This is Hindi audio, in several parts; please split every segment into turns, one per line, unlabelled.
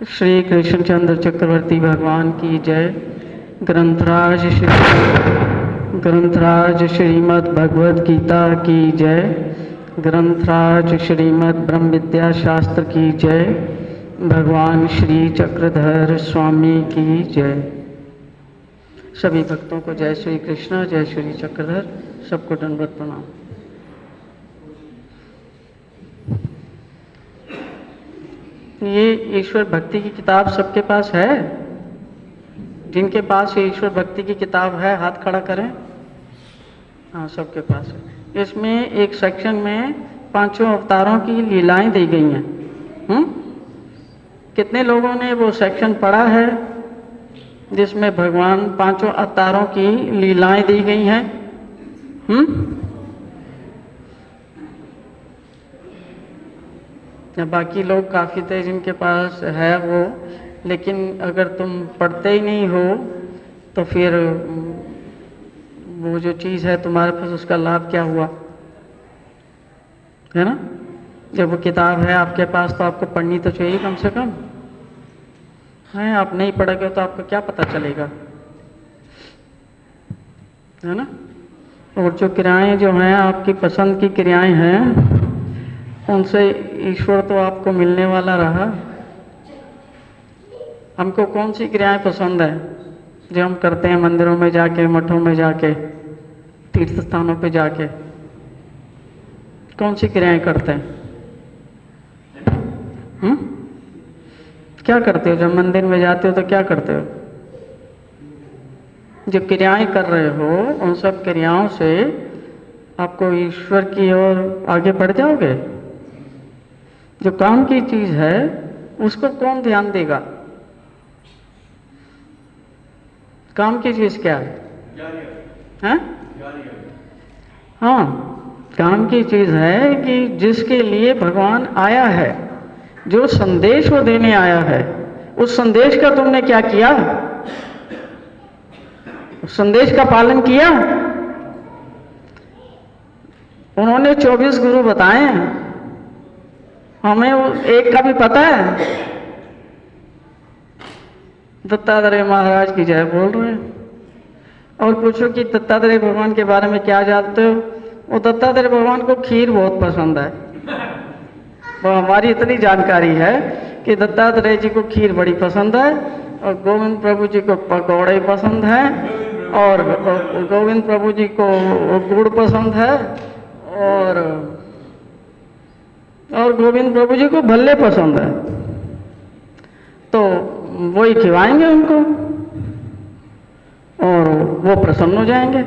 श्री कृष्णचंद्र चक्रवर्ती भगवान की जय। ग्रंथराज श्रीमद् भगवद गीता की जय। ग्रंथराज श्रीमद् ब्रह्म विद्या शास्त्र की जय। भगवान श्री चक्रधर स्वामी की जय। सभी भक्तों को जय श्री कृष्ण, जय श्री चक्रधर, सबको दंडवत प्रणाम। ये ईश्वर भक्ति की किताब सबके पास है? जिनके पास ये ईश्वर भक्ति की किताब है हाथ खड़ा करें। हाँ, सबके पास है। इसमें एक सेक्शन में पांचों अवतारों की लीलाएं दी गई हैं। कितने लोगों ने वो सेक्शन पढ़ा है जिसमें भगवान पांचों अवतारों की लीलाएं दी गई हैं? या बाकी लोग काफ़ी थे जिनके पास है वो, लेकिन अगर तुम पढ़ते ही नहीं हो तो फिर वो जो चीज़ है तुम्हारे पास, उसका लाभ क्या हुआ, है ना? जब वो किताब है आपके पास तो आपको पढ़नी तो चाहिए कम से कम, है? आप नहीं पढ़ोगे तो आपको क्या पता चलेगा, है ना? और जो क्रियाएं जो हैं आपकी पसंद की क्रियाएं हैं, उनसे ईश्वर तो आपको मिलने वाला रहा। हमको कौन सी क्रियाएं पसंद है जो हम करते हैं मंदिरों में जाके, मठों में जाके, तीर्थ स्थानों पे जाके? कौन सी क्रियाएं करते हैं? क्या करते हो जब मंदिर में जाते हो? तो क्या करते हो? जो क्रियाएं कर रहे हो उन सब क्रियाओं से आपको ईश्वर की ओर आगे बढ़ जाओगे। जो काम की चीज है उसको कौन ध्यान देगा? काम की चीज क्या है? हैं? हाँ, काम की चीज है कि जिसके लिए भगवान आया है, जो संदेश वो देने आया है, उस संदेश का तुमने क्या किया? उस संदेश का पालन किया? उन्होंने 24 गुरु बताए हैं, हमें एक का भी पता है? दत्तात्रेय महाराज की जय बोल रहे हैं। और पूछो कि दत्तात्रेय भगवान के बारे में क्या जानते हो? वो दत्तात्रेय भगवान को खीर बहुत पसंद है। वो हमारी इतनी जानकारी है कि दत्तात्रेय जी को खीर बड़ी पसंद है, और गोविंद प्रभु जी को पकौड़े पसंद हैं, और गोविंद प्रभु जी को गुड़ पसंद है, और गोविंद प्रभु जी को भल्ले पसंद है। तो वही खिलाएंगे उनको और वो प्रसन्न हो जाएंगे।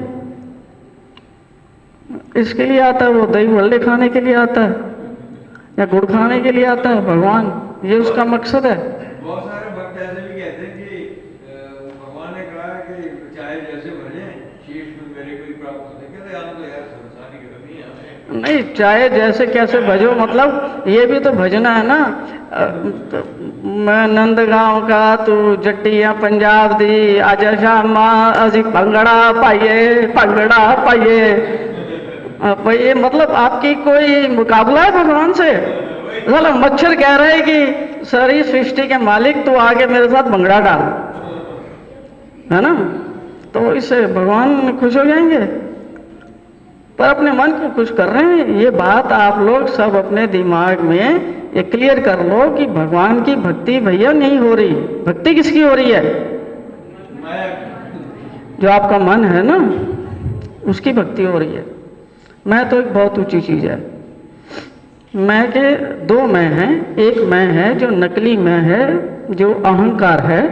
इसके लिए आता है वो, दही भल्ले खाने के लिए आता है या गुड़ खाने के लिए आता है भगवान, ये उसका मकसद है।
बहुत सारे भक्त ऐसे भी कहते हैं कि भगवान ने कहा कि चाहे जैसे भजे शीश में मेरे को ही प्राप्त होते। कहते हम तो यार संसारी के कभी
नहीं, चाहे जैसे कैसे भजो, मतलब ये भी तो भजना है ना। मैं नंदगांव का, तू जट्टिया पंजाब दी, आजा शामा अजी भंगड़ा पाइए, भंगड़ा पाइए। ये मतलब आपकी कोई मुकाबला है भगवान से? साला मच्छर कह रहा है कि सारी सृष्टि के मालिक तू आगे मेरे साथ भंगड़ा डाल, है ना? तो इससे भगवान खुश हो जाएंगे। पर अपने मन को खुश कर रहे हैं। ये बात आप लोग सब अपने दिमाग में ये क्लियर कर लो कि भगवान की भक्ति भैया नहीं हो रही। भक्ति किसकी हो रही है? जो आपका मन है ना, उसकी भक्ति हो रही है। मैं तो एक बहुत ऊंची चीज है। मैं के दो मैं हैं। एक मैं है जो नकली मैं है, जो अहंकार है,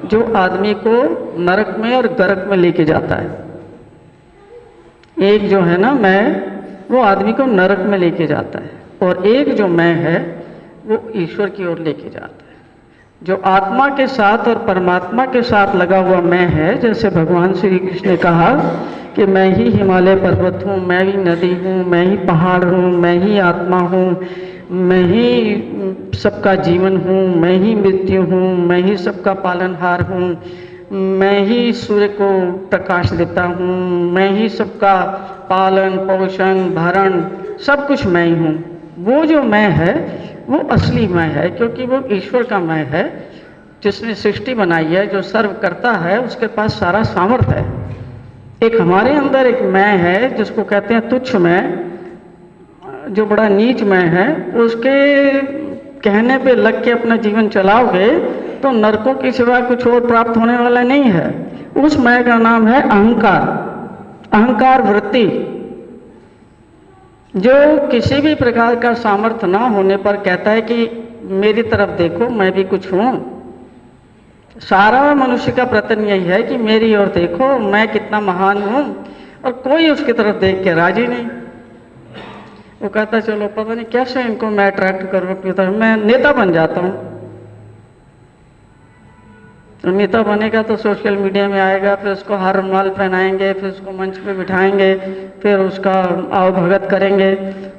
जो आदमी को नरक में और गर्क में लेके जाता है। एक जो है ना मैं, वो आदमी को नरक में लेके जाता है, और एक जो मैं है वो ईश्वर की ओर लेके जाता है। जो आत्मा के साथ और परमात्मा के साथ लगा हुआ मैं है, जैसे भगवान श्री कृष्ण ने कहा कि मैं ही हिमालय पर्वत हूँ, मैं ही नदी हूँ, मैं ही पहाड़ हूँ, मैं ही आत्मा हूँ, मैं ही सबका जीवन हूँ, मैं ही मृत्यु हूँ, मैं ही सबका पालनहार हूँ, मैं ही सूर्य को प्रकाश देता हूँ, मैं ही सबका पालन पोषण भरण सब कुछ मैं ही हूँ। वो जो मैं है वो असली मैं है, क्योंकि वो ईश्वर का मैं है। जिसने सृष्टि बनाई है, जो सर्व करता है, उसके पास सारा सामर्थ्य है। एक हमारे अंदर एक मैं है जिसको कहते हैं तुच्छ मैं, जो बड़ा नीच मैं है, उसके कहने पे लग के अपना जीवन चलाओगे तो नरकों की सिवा कुछ और प्राप्त होने वाला नहीं है। उस मैं का नाम है अहंकार, अहंकार वृत्ति, जो किसी भी प्रकार का सामर्थ्य ना होने पर कहता है कि मेरी तरफ देखो, मैं भी कुछ हूं। सारा मनुष्य का प्रयत्न यही है कि मेरी ओर देखो, मैं कितना महान हूं, और कोई उसकी तरफ देख के राजी नहीं। वो कहता चलो पता नहीं कैसे इनको मैं अट्रैक्ट करूँ, मैं नेता बन जाता हूँ। तो नेता बनेगा तो सोशल मीडिया में आएगा, फिर उसको हार माल पहनाएंगे, फिर उसको मंच पे बिठाएंगे, फिर उसका आओ भगत करेंगे,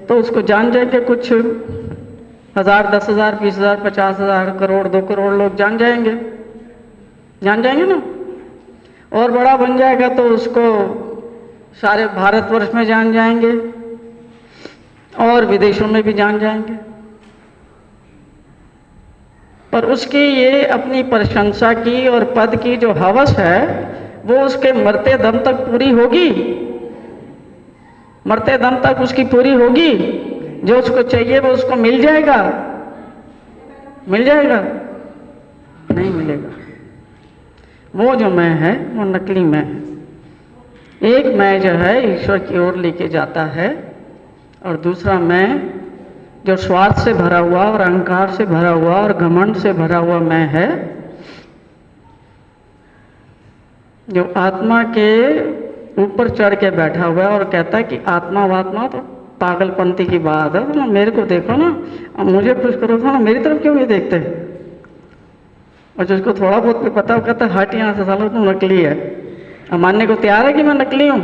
तो उसको जान जाएंगे कुछ 1000, 10,000, 20,000, 50,000, करोड़, 2 करोड़ लोग जान जाएंगे ना। और बड़ा बन जाएगा तो उसको सारे भारतवर्ष में जान जाएंगे और विदेशों में भी जान जाएंगे। पर उसकी ये अपनी प्रशंसा की और पद की जो हवस है, वो उसके मरते दम तक पूरी होगी। मरते दम तक उसकी पूरी होगी। जो उसको चाहिए वो उसको मिल जाएगा? मिल जाएगा? नहीं मिलेगा। वो जो मैं है वो नकली मैं है। एक मैं जो है ईश्वर की ओर लेके जाता है, और दूसरा मैं जो स्वार्थ से भरा हुआ और अहंकार से भरा हुआ और घमंड से भरा हुआ मैं है, जो आत्मा के ऊपर चढ़ के बैठा हुआ है और कहता है कि आत्मा वात्मा तो पागलपंती की बात है, तो मेरे को देखो ना, अब मुझे खुश करो था ना, मेरी तरफ क्यों नहीं देखते? और जिसको थोड़ा बहुत भी पता, वो कहता है हट यहाँ से, साला तू नकली है। अब मानने को तैयार है कि मैं नकली हूँ?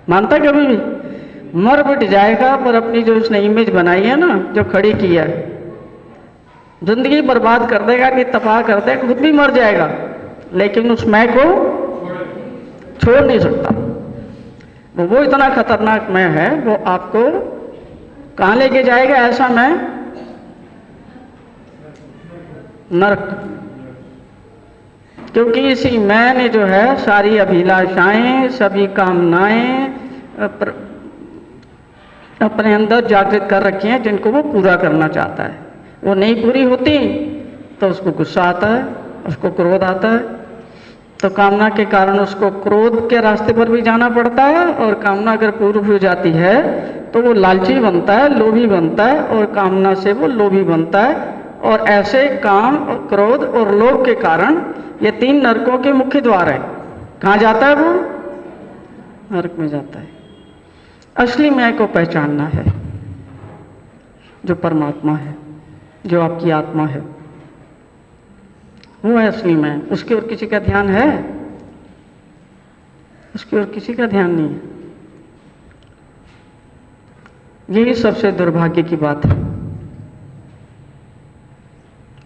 मानता कभी भी? मर मिट जाएगा, पर अपनी जो उसने इमेज बनाई है ना, जो खड़ी की है, जिंदगी बर्बाद कर देगा कि तबाह कर देगा, खुद भी मर जाएगा, लेकिन उस मैं को छोड़ नहीं सकता। वो इतना खतरनाक मैं है, वो आपको कहाँ लेके जाएगा? ऐसा मैं नरक। क्योंकि इसी मैं ने जो है सारी अभिलाषाएं, सभी कामनाएं अपने अंदर जागृत कर रखी हैं, जिनको वो पूरा करना चाहता है। वो नहीं पूरी होती तो उसको गुस्सा आता है, उसको क्रोध आता है। तो कामना के कारण उसको क्रोध के रास्ते पर भी जाना पड़ता है, और कामना अगर पूरी हो जाती है तो वो लालची बनता है, लोभी बनता है, और कामना से वो लोभी बनता है। और ऐसे काम और क्रोध और लोभ के कारण ये 3 नरकों के मुख्य द्वार हैं। कहाँ जाता है वो? नरक में जाता है। असली मैं को पहचानना है, जो परमात्मा है, जो आपकी आत्मा है, वो है असली मैं। उसकी ओर किसी का ध्यान है? उसकी ओर किसी का ध्यान नहीं है। यही सबसे दुर्भाग्य की बात है।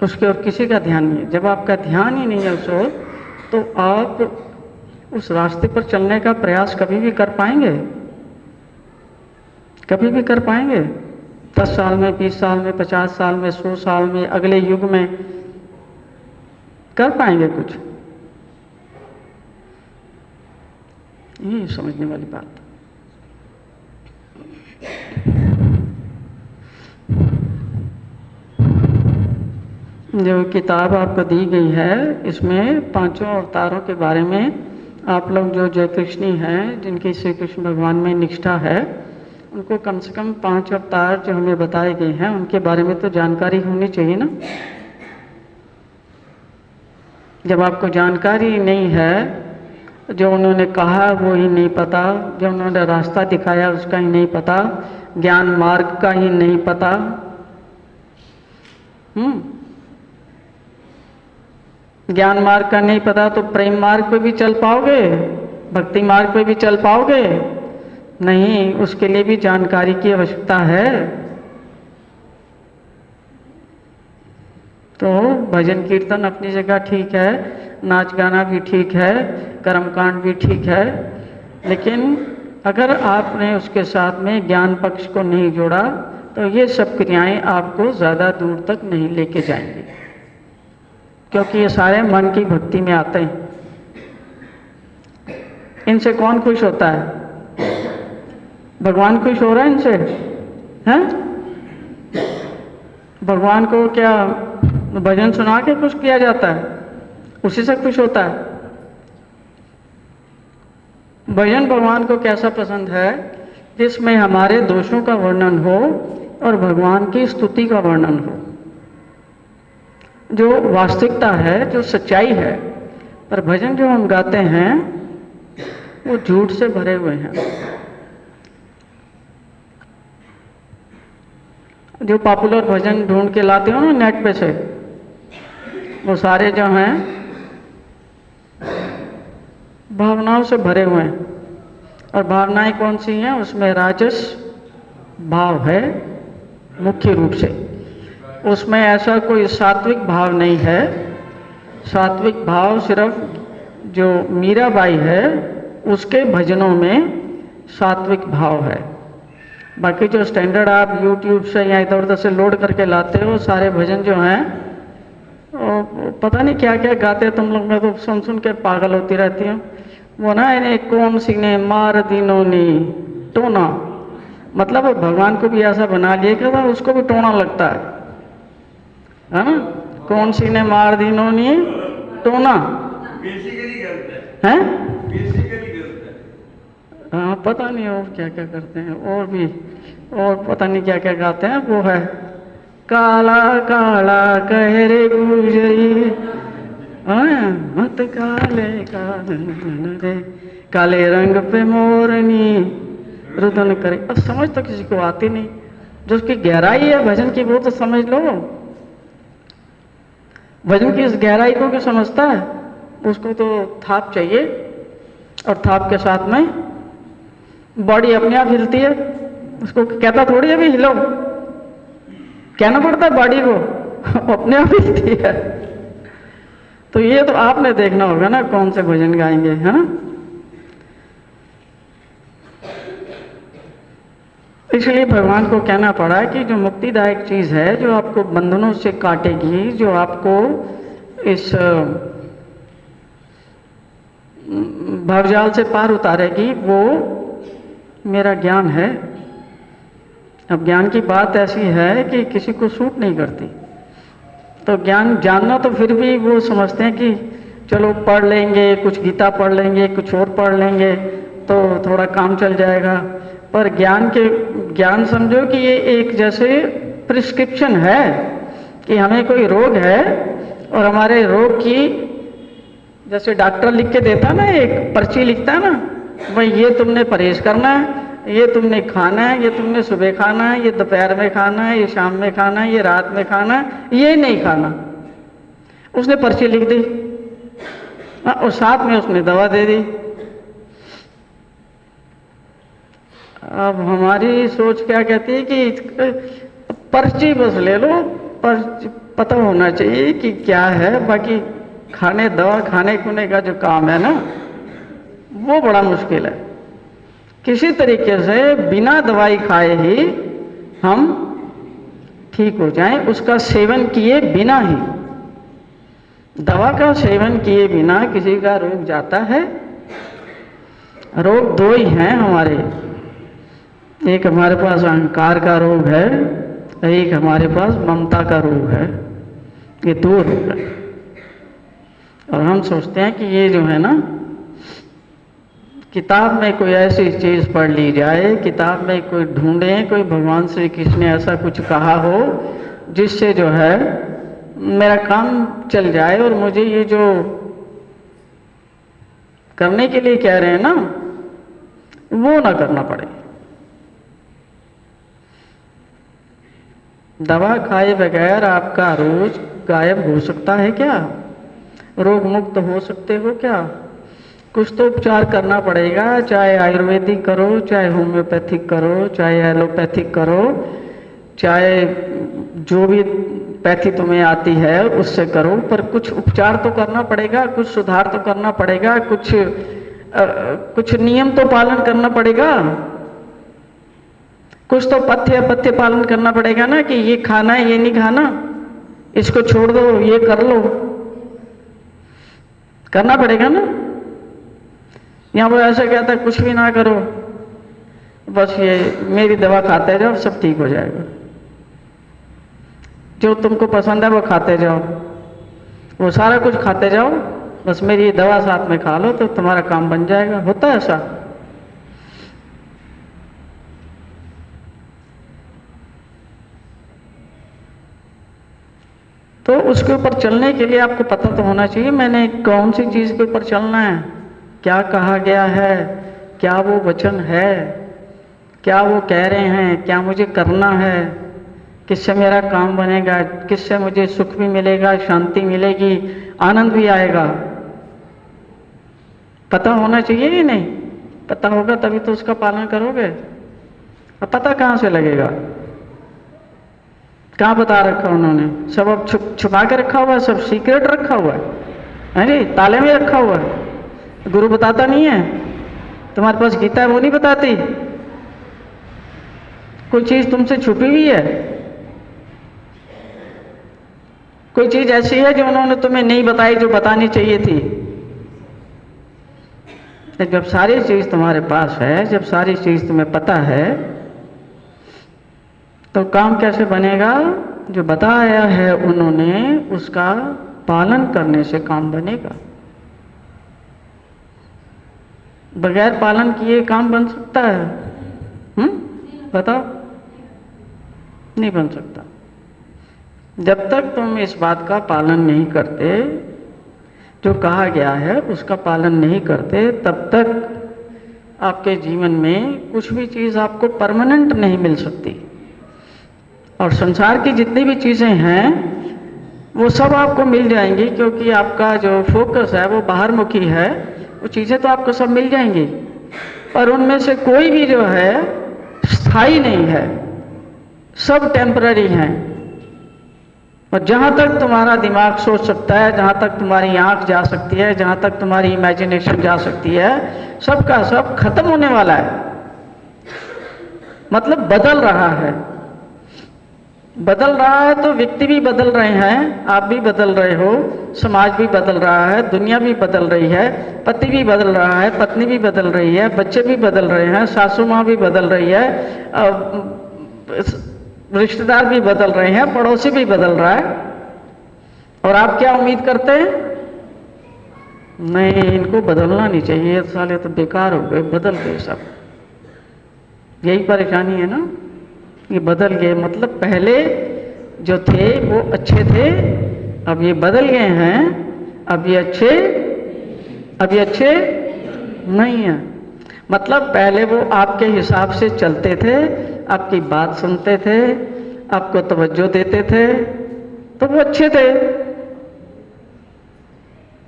उसकी ओर किसी का ध्यान नहीं है। जब आपका ध्यान ही नहीं है उस ओर, तो आप उस रास्ते पर चलने का प्रयास कभी भी कर पाएंगे? कभी भी कर पाएंगे? 10 साल में, 20 साल में, 50 साल में, 100 साल में, अगले युग में कर पाएंगे कुछ? ये समझने वाली बात। जो किताब आपको दी गई है, इसमें 5 अवतारों के बारे में आप लोग जो जय कृष्णी हैं, जिनकी श्री कृष्ण भगवान में निष्ठा है, उनको कम से कम 5 अवतार जो हमें बताए गए हैं, उनके बारे में तो जानकारी होनी चाहिए ना। जब आपको जानकारी नहीं है, जो उन्होंने कहा वो ही नहीं पता, जो उन्होंने रास्ता दिखाया उसका ही नहीं पता, ज्ञान मार्ग का ही नहीं पता, ज्ञान मार्ग का नहीं पता तो प्रेम मार्ग पे भी चल पाओगे? भक्ति मार्ग पे भी चल पाओगे? नहीं, उसके लिए भी जानकारी की आवश्यकता है। तो भजन कीर्तन अपनी जगह ठीक है, नाच गाना भी ठीक है, कर्मकांड भी ठीक है, लेकिन अगर आपने उसके साथ में ज्ञान पक्ष को नहीं जोड़ा तो ये सब क्रियाएं आपको ज़्यादा दूर तक नहीं लेके जाएंगी। क्योंकि ये सारे मन की भक्ति में आते हैं। इनसे कौन खुश होता है? भगवान खुश हो रहा है इनसे? हैं? भगवान को क्या भजन सुना के खुश किया जाता है? उसी से खुश होता है? भजन भगवान को कैसा पसंद है? जिसमें हमारे दोषों का वर्णन हो और भगवान की स्तुति का वर्णन हो, जो वास्तविकता है, जो सच्चाई है। पर भजन जो हम गाते हैं वो झूठ से भरे हुए हैं। जो पॉपुलर भजन ढूंढ के लाते हो ना नेट पे से, वो सारे जो हैं भावनाओं से भरे हुए हैं। और भावनाएं कौन सी हैं? उसमें राजस भाव है मुख्य रूप से। उसमें ऐसा कोई सात्विक भाव नहीं है। सात्विक भाव सिर्फ जो मीराबाई है उसके भजनों में सात्विक भाव है। बाकी जो स्टैंडर्ड आप YouTube से या इधर उधर से लोड करके लाते हो, सारे भजन जो हैं वो पता नहीं क्या क्या गाते तुम लोग। मैं तो सुन सुन के पागल होती रहती हूँ। वो ना इन्हें कौन सी ने मार दीनों नी टोना, मतलब भगवान को भी ऐसा बना लिया कि उसको भी टोना लगता है ना? कौन सी ने मार दीनों नी टोना,
बेसिकली गलत है,
हैं?
बेसिकली गलत है।
हाँ, पता नहीं और क्या क्या करते हैं, और भी और पता नहीं क्या क्या गाते हैं। वो है काला काला कह रे गुजरी, मत काले काले काले रंग पे मोरनी रुदन करे। अब समझ तो किसी को आती नहीं। जो उसकी गहराई है भजन की वो तो समझ लो। भजन की इस गहराई को क्यों समझता है? उसको तो थाप चाहिए, और थाप के साथ में बॉडी अपने आप हिलती है। उसको कहता थोड़ी अभी हिलो, कहना पड़ता है बॉडी को, अपने आप हिलती है। तो ये तो आपने देखना होगा ना कौन से भजन गाएंगे, है ना? इसलिए भगवान को कहना पड़ा कि जो मुक्तिदायक चीज है, जो आपको बंधनों से काटेगी, जो आपको इस भवजाल से पार उतारेगी, वो मेरा ज्ञान है। अब ज्ञान की बात ऐसी है कि किसी को सूट नहीं करती। तो ज्ञान जानना तो फिर भी वो समझते हैं कि चलो पढ़ लेंगे, कुछ गीता पढ़ लेंगे, कुछ और पढ़ लेंगे तो थोड़ा काम चल जाएगा। पर ज्ञान समझो कि ये एक जैसे प्रिस्क्रिप्शन है कि हमें कोई रोग है और हमारे रोग की, जैसे डॉक्टर लिख के देता ना, एक पर्ची लिखता है ना, भाई ये तुमने परहेज करना है, ये तुमने खाना है, ये तुमने सुबह खाना है, ये दोपहर में खाना है, ये शाम में खाना है, ये रात में खाना है, ये नहीं खाना। उसने पर्ची लिख दी और साथ में उसने दवा दे दी। अब हमारी सोच क्या कहती है कि पर्ची बस ले लो, पर्ची पता होना चाहिए कि क्या है, बाकी दवा खाने खुने का जो काम है ना, वो बड़ा मुश्किल है। किसी तरीके से बिना दवाई खाए ही हम ठीक हो जाएं, उसका सेवन किए बिना ही। दवा का सेवन किए बिना किसी का रोग जाता है? रोग दो ही हैं हमारे, एक हमारे पास अहंकार का रोग है, एक हमारे पास ममता का रोग है। ये दो रोग है। और हम सोचते हैं कि ये जो है ना, किताब में कोई ऐसी चीज पढ़ ली जाए, किताब में कोई ढूंढे, कोई भगवान श्री कृष्ण ने ऐसा कुछ कहा हो जिससे जो है मेरा काम चल जाए और मुझे ये जो करने के लिए कह रहे हैं ना, वो ना करना पड़े। दवा खाए बगैर आपका रोग गायब हो सकता है क्या? रोग मुक्त हो सकते हो क्या? कुछ तो उपचार करना पड़ेगा, चाहे आयुर्वेदिक करो, चाहे होम्योपैथिक करो, चाहे एलोपैथिक करो, चाहे जो भी पैथी तुम्हें आती है उससे करो, पर कुछ उपचार तो करना पड़ेगा, कुछ सुधार तो करना पड़ेगा, कुछ नियम तो पालन करना पड़ेगा, कुछ तो पथ्य पालन करना पड़ेगा ना, कि ये खाना है, ये नहीं खाना, इसको छोड़ दो, ये कर लो, करना पड़ेगा ना। यहाँ वो ऐसा कहता है कुछ भी ना करो, बस ये मेरी दवा खाते जाओ, सब ठीक हो जाएगा। जो तुमको पसंद है वो खाते जाओ, वो सारा कुछ खाते जाओ, बस मेरी दवा साथ में खा लो तो तुम्हारा काम बन जाएगा। होता है ऐसा? तो उसके ऊपर चलने के लिए आपको पता तो होना चाहिए मैंने कौन सी चीज के ऊपर चलना है, क्या कहा गया है, क्या वो वचन है, क्या वो कह रहे हैं, क्या मुझे करना है, किससे मेरा काम बनेगा, किससे मुझे सुख भी मिलेगा, शांति मिलेगी, आनंद भी आएगा। पता होना चाहिए कि नहीं? पता होगा तभी तो उसका पालन करोगे। अब पता कहाँ से लगेगा? कहाँ बता रखा उन्होंने? सब अब छुपा के रखा हुआ है, सब सीक्रेट रखा हुआ है जी, ताले में रखा हुआ है। गुरु बताता नहीं है। तुम्हारे पास गीता है वो नहीं बताती। कोई चीज तुमसे छुपी हुई है, कोई चीज ऐसी है जो उन्होंने तुम्हें नहीं बताई, जो बतानी चाहिए थी। जब सारी चीज तुम्हारे पास है, जब सारी चीज तुम्हें पता है, तो काम कैसे बनेगा? जो बताया है उन्होंने उसका पालन करने से काम बनेगा। बगैर पालन किए काम बन सकता है? बताओ, नहीं बन सकता। जब तक तुम इस बात का पालन नहीं करते, जो कहा गया है उसका पालन नहीं करते, तब तक आपके जीवन में कुछ भी चीज आपको परमानेंट नहीं मिल सकती। और संसार की जितनी भी चीजें हैं वो सब आपको मिल जाएंगी, क्योंकि आपका जो फोकस है वो बाहर मुखी है। वो चीजें तो आपको सब मिल जाएंगी, पर उनमें से कोई भी जो है स्थायी नहीं है, सब टेम्पररी हैं। और जहां तक तुम्हारा दिमाग सोच सकता है, जहां तक तुम्हारी आंख जा सकती है, जहां तक तुम्हारी इमेजिनेशन जा सकती है, सबका सब खत्म होने वाला है। मतलब बदल रहा है। बदल रहा है तो व्यक्ति भी बदल रहे हैं, आप भी बदल रहे हो, समाज भी बदल रहा है, दुनिया भी बदल रही है, पति भी बदल रहा है, पत्नी भी बदल रही है, बच्चे भी बदल रहे हैं, सासू माँ भी बदल रही है, रिश्तेदार भी बदल रहे हैं, पड़ोसी भी बदल रहा है। और आप क्या उम्मीद करते हैं? नहीं, इनको बदलना नहीं चाहिए, साले तो बेकार हो गए, बदल गए सब। यही परेशानी है ना, ये बदल गए। मतलब पहले जो थे वो अच्छे थे, अब ये बदल गए हैं, अब ये अच्छे नहीं है। मतलब पहले वो आपके हिसाब से चलते थे, आपकी बात सुनते थे, आपको तवज्जो देते थे, तो वो अच्छे थे।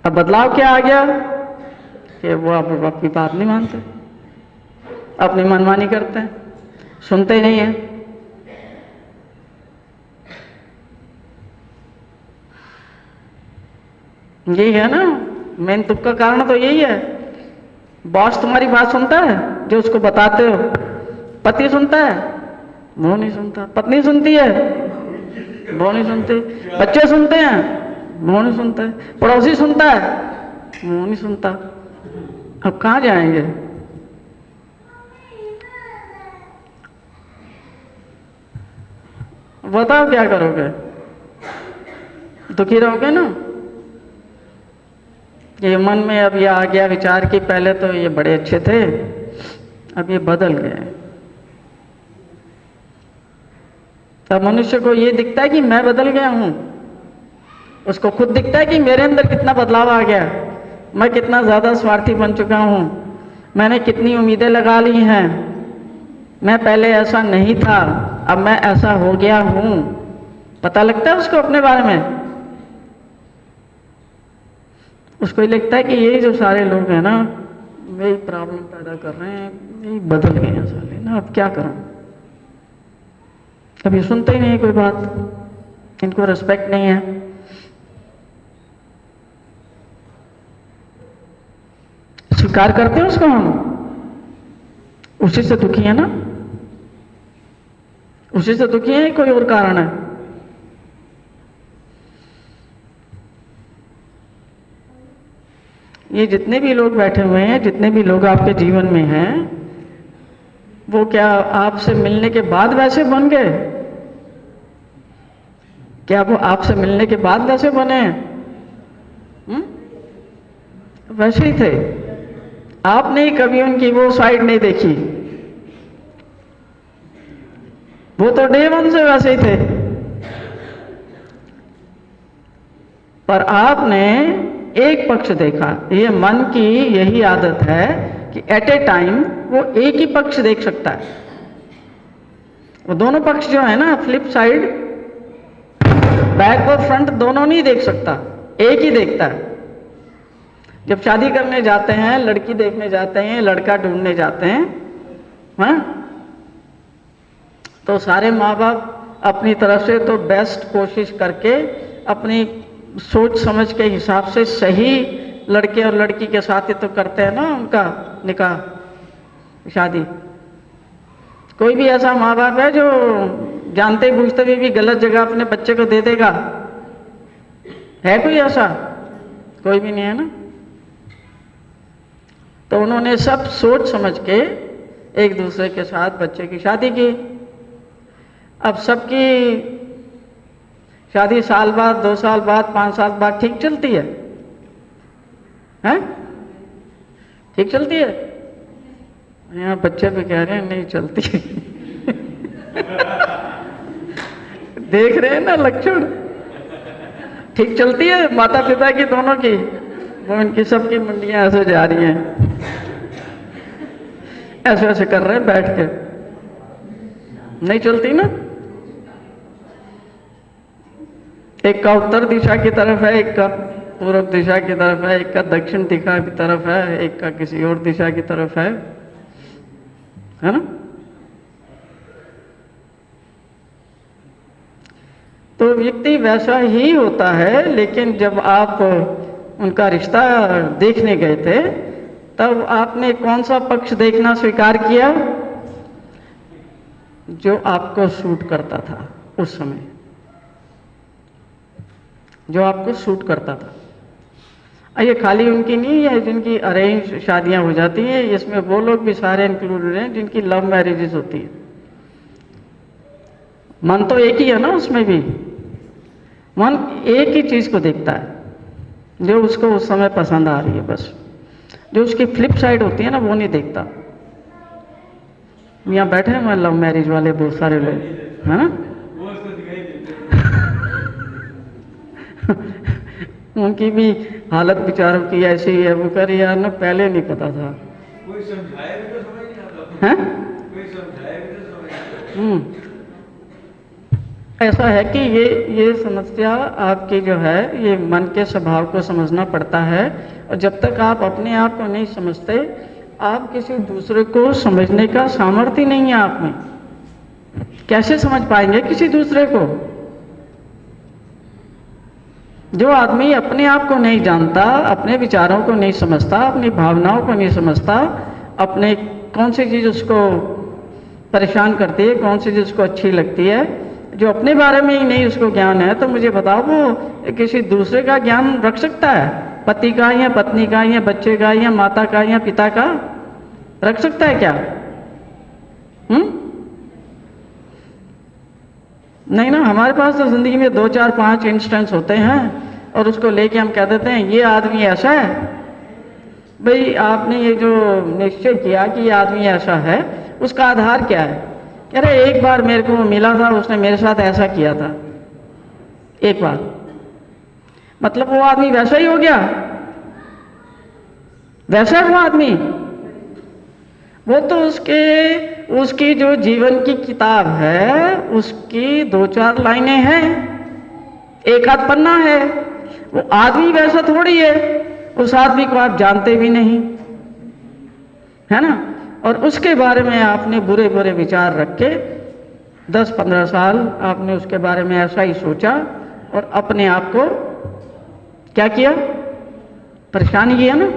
अब बदलाव क्या आ गया कि वो आप आपकी बात नहीं मानते, अपनी मनमानी करते हैं, सुनते ही नहीं है। यही है ना मेन तुक का कारण, तो यही है। बॉस तुम्हारी बात सुनता है जो उसको बताते हो? पति सुनता है? वो नहीं सुनता। पत्नी सुनती है? वो नहीं सुनती। बच्चे सुनते हैं? वो नहीं सुनते। पड़ोसी सुनता है? वो नहीं सुनता। अब कहाँ जाएंगे? बताओ क्या करोगे? दुखी रहोगे ना। ये मन में अब ये आ गया विचार कि पहले तो ये बड़े अच्छे थे, अब ये बदल गए। तब मनुष्य को ये दिखता है कि मैं बदल गया हूं, उसको खुद दिखता है कि मेरे अंदर कितना बदलाव आ गया, मैं कितना ज्यादा स्वार्थी बन चुका हूं, मैंने कितनी उम्मीदें लगा ली हैं, मैं पहले ऐसा नहीं था, अब मैं ऐसा हो गया हूं। पता लगता है उसको अपने बारे में। उसको ये लगता है कि ये जो सारे लोग हैं ना, वही प्रॉब्लम पैदा कर रहे हैं, यही बदल गए हैं साले ना, अब क्या करूं। कभी सुनते ही नहीं कोई बात, इनको रिस्पेक्ट नहीं है। स्वीकार करते हैं उसको हम, उसी से दुखी है ना, उसी से दुखी है, कोई और कारण है? ये जितने भी लोग बैठे हुए हैं, जितने भी लोग आपके जीवन में हैं, वो क्या आपसे मिलने के बाद वैसे बन गए? क्या वो आपसे मिलने के बाद वैसे बने हैं? वैसे ही थे। आपने ही कभी उनकी वो साइड नहीं देखी। वो तो डे वन से वैसे ही थे, पर आपने एक पक्ष देखा। ये मन की यही आदत है कि एट ए टाइम वो एक ही पक्ष देख सकता है। वो दोनों पक्ष जो है ना, फ्लिप साइड, बैक और फ्रंट दोनों नहीं देख सकता, एक ही देखता है। जब शादी करने जाते हैं, लड़की देखने जाते हैं, लड़का ढूंढने जाते हैं, हाँ, तो सारे माँ बाप अपनी तरफ से तो बेस्ट कोशिश करके अपनी सोच समझ के हिसाब से सही लड़के और लड़की के साथ ही तो करते हैं ना उनका निकाह, शादी। कोई भी ऐसा माँ बाप है जो जानते बूझते हुए भी गलत जगह अपने बच्चे को दे देगा? है कोई ऐसा? कोई भी नहीं है ना। तो उन्होंने सब सोच समझ के एक दूसरे के साथ बच्चे की शादी की। अब सबकी शादी साल बाद, 2 साल बाद, 5 साल बाद ठीक चलती है? हैं? ठीक चलती है? यहाँ बच्चे भी कह रहे हैं नहीं चलती। देख रहे हैं ना लक्षण? ठीक चलती है माता पिता की दोनों की, वो इनकी सबकी मुंडियां ऐसे जा रही हैं, ऐसे ऐसे कर रहे हैं बैठ के। नहीं चलती ना। एक का उत्तर दिशा की तरफ है, एक का पूर्व दिशा की तरफ है, एक का दक्षिण दिशा की तरफ है, एक का किसी और दिशा की तरफ है ना। तो व्यक्ति वैसा ही होता है। लेकिन जब आप उनका रिश्ता देखने गए थे, तब आपने कौन सा पक्ष देखना स्वीकार किया? जो आपको सूट करता था उस समय, जो आपको सूट करता था। ये खाली उनकी नहीं है जिनकी अरेंज शादियां हो जाती हैं, इसमें वो लोग भी सारे इंक्लूडेड हैं जिनकी लव मैरिजेस होती है। मन तो एक ही है ना, उसमें भी मन एक ही चीज को देखता है, जो उसको उस समय पसंद आ रही है बस। जो उसकी फ्लिप साइड होती है ना, वो नहीं देखता। यहाँ बैठे हैं लव मैरिज वाले बहुत सारे लोग, है ना। उनकी भी हालत बेचारों की ऐसी है, वो कह रही यार ना पहले नहीं पता था।
कोई समझाए भी तो समझ नहीं आता
हैं?
कोई समझाए भी तो समझ नहीं आता।
ऐसा है कि ये समस्या आपकी जो है, ये मन के स्वभाव को समझना पड़ता है। और जब तक आप अपने आप को नहीं समझते, आप किसी दूसरे को समझने का सामर्थ्य नहीं है आप में। कैसे समझ पाएंगे किसी दूसरे को? जो आदमी अपने आप को नहीं जानता, अपने विचारों को नहीं समझता, अपनी भावनाओं को नहीं समझता, अपने कौन सी चीज़ उसको परेशान करती है, कौन सी चीज़ उसको अच्छी लगती है, जो अपने बारे में ही नहीं उसको ज्ञान है, तो मुझे बताओ वो किसी दूसरे का ज्ञान रख सकता है? पति का या पत्नी का या बच्चे का या माता का या पिता का रख सकता है क्या? नहीं ना। हमारे पास तो जिंदगी में 2, 4, 5 इंस्टेंस होते हैं और उसको लेके हम कह देते हैं ये आदमी ऐसा है। भाई आपने ये जो निश्चय किया कि ये आदमी ऐसा है, उसका आधार क्या है? अरे एक बार मेरे को मिला था, उसने मेरे साथ ऐसा किया था एक बार, मतलब वो आदमी वैसा ही हो गया? वैसा वो आदमी? वो तो उसकी जो जीवन की किताब है, उसकी 2-4 लाइनें हैं, 1 आध पन्ना है। वो आदमी वैसा थोड़ी है। उस आदमी को आप जानते भी नहीं, है ना। और उसके बारे में आपने बुरे बुरे विचार रख के 10-15 साल आपने उसके बारे में ऐसा ही सोचा और अपने आप को क्या किया? परेशान किया ना।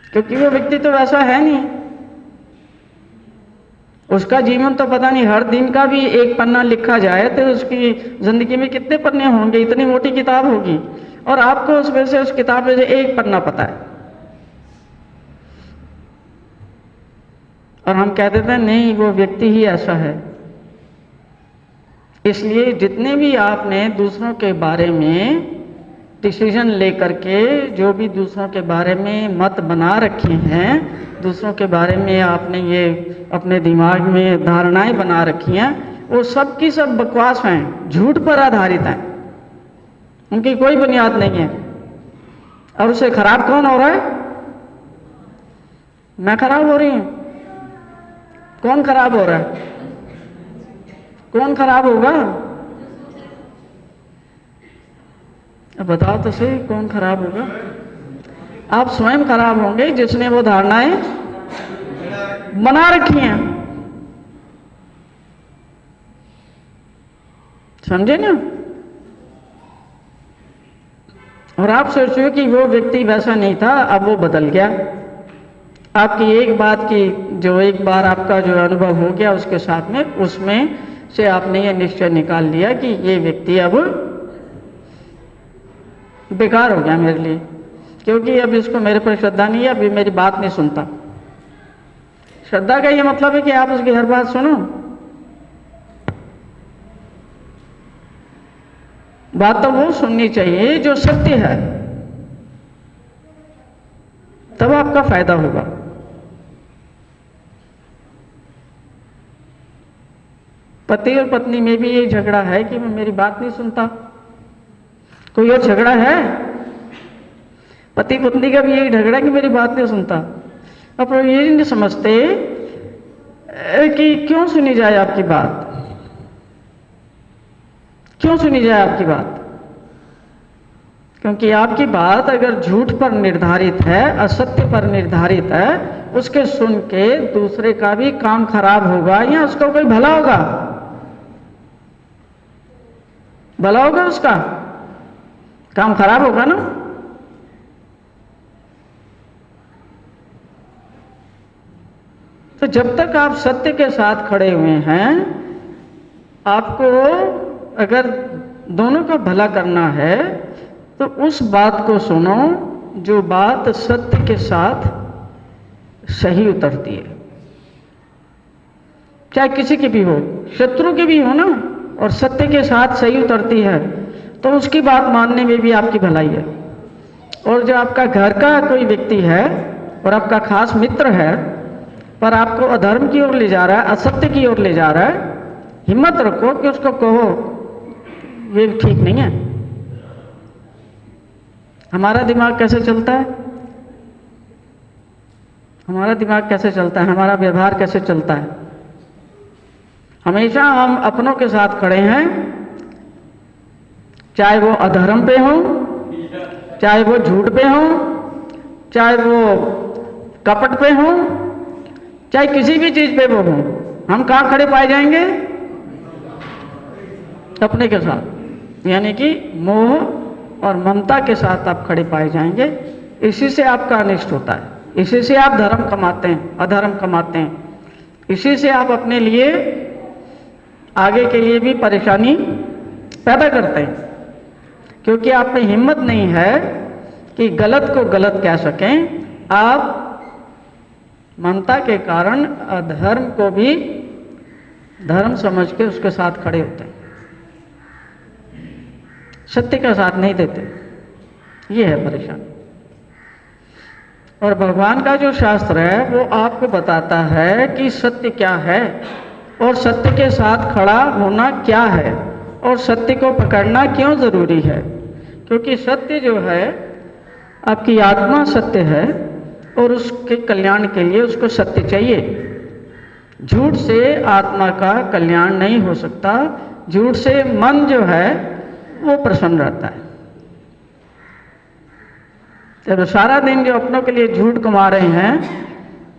क्योंकि वो व्यक्ति तो वैसा है नहीं। उसका जीवन तो पता नहीं, हर दिन का भी 1 पन्ना लिखा जाए तो उसकी जिंदगी में कितने पन्ने होंगे? इतनी मोटी किताब होगी। और आपको उसमें से उस किताब में से एक पन्ना पता है, और हम कह देते हैं नहीं वो व्यक्ति ही ऐसा है। इसलिए जितने भी आपने दूसरों के बारे में डिसीजन लेकर के जो भी दूसरों के बारे में मत बना रखे हैं, दूसरों के बारे में आपने ये अपने दिमाग में धारणाएं बना रखी हैं, वो सब की सब बकवास हैं, झूठ पर आधारित हैं, उनकी कोई बुनियाद नहीं है। और उसे खराब कौन हो रहा है? मैं खराब हो रही हूं? कौन खराब हो रहा है? कौन खराब होगा? अब बताओ तो सही, कौन खराब होगा? आप स्वयं खराब होंगे जिसने वो धारणाएं बना रखी हैं। समझे ना? और आप सोचो कि वो व्यक्ति वैसा नहीं था, अब वो बदल गया। आपकी एक बात की जो एक बार आपका जो अनुभव हो गया उसके साथ में, उसमें से आपने ये निश्चय निकाल लिया कि ये व्यक्ति अब बेकार हो गया मेरे लिए, क्योंकि अब इसको मेरे पर श्रद्धा नहीं है, अभी मेरी बात नहीं सुनता। श्रद्धा का ये मतलब है कि आप उसकी हर बात सुनो, बात तो वो सुननी चाहिए जो सत्य है, तब आपका फायदा होगा। पति और पत्नी में भी यही झगड़ा है कि मैं मेरी बात नहीं सुनता। कोई और झगड़ा है? पति पत्नी का भी यही झगड़ा है कि मेरी बात नहीं सुनता। अब ये नहीं समझते कि क्यों सुनी जाए आपकी बात, क्यों सुनी जाए आपकी बात? क्योंकि आपकी बात अगर झूठ पर निर्धारित है, असत्य पर निर्धारित है, उसके सुन के दूसरे का भी काम खराब होगा या उसका कोई भला होगा? भला होगा, उसका काम खराब होगा ना। तो जब तक आप सत्य के साथ खड़े हुए हैं, आपको अगर दोनों का भला करना है तो उस बात को सुनो जो बात सत्य के साथ सही उतरती है, चाहे किसी की भी हो, शत्रु की भी हो ना, और सत्य के साथ सही उतरती है तो उसकी बात मानने में भी आपकी भलाई है। और जो आपका घर का कोई व्यक्ति है और आपका खास मित्र है पर आपको अधर्म की ओर ले जा रहा है, असत्य की ओर ले जा रहा है, हिम्मत रखो कि उसको कहो ये ठीक नहीं है। हमारा दिमाग कैसे चलता है? हमारा दिमाग कैसे चलता है? हमारा व्यवहार कैसे चलता है? हमेशा हम अपनों के साथ खड़े हैं, चाहे वो अधर्म पे हो, चाहे वो झूठ पे हो, चाहे वो कपट पे हो, चाहे किसी भी चीज पे वो हो, हम कहाँ खड़े पाए जाएंगे? अपने के साथ, यानी कि मोह और ममता के साथ आप खड़े पाए जाएंगे। इसी से आपका अनिष्ट होता है, इसी से आप धर्म कमाते हैं, अधर्म कमाते हैं, इसी से आप अपने लिए आगे के लिए भी परेशानी पैदा करते हैं, क्योंकि आप में हिम्मत नहीं है कि गलत को गलत कह सकें। आप ममता के कारण अधर्म को भी धर्म समझ के उसके साथ खड़े होते हैं, सत्य का साथ नहीं देते। ये है परेशानी। और भगवान का जो शास्त्र है वो आपको बताता है कि सत्य क्या है और सत्य के साथ खड़ा होना क्या है और सत्य को पकड़ना क्यों जरूरी है। क्योंकि सत्य जो है, आपकी आत्मा सत्य है और उसके कल्याण के लिए उसको सत्य चाहिए। झूठ से आत्मा का कल्याण नहीं हो सकता। झूठ से मन जो है वो प्रसन्न रहता है। जब सारा दिन जो अपनों के लिए झूठ कमा रहे हैं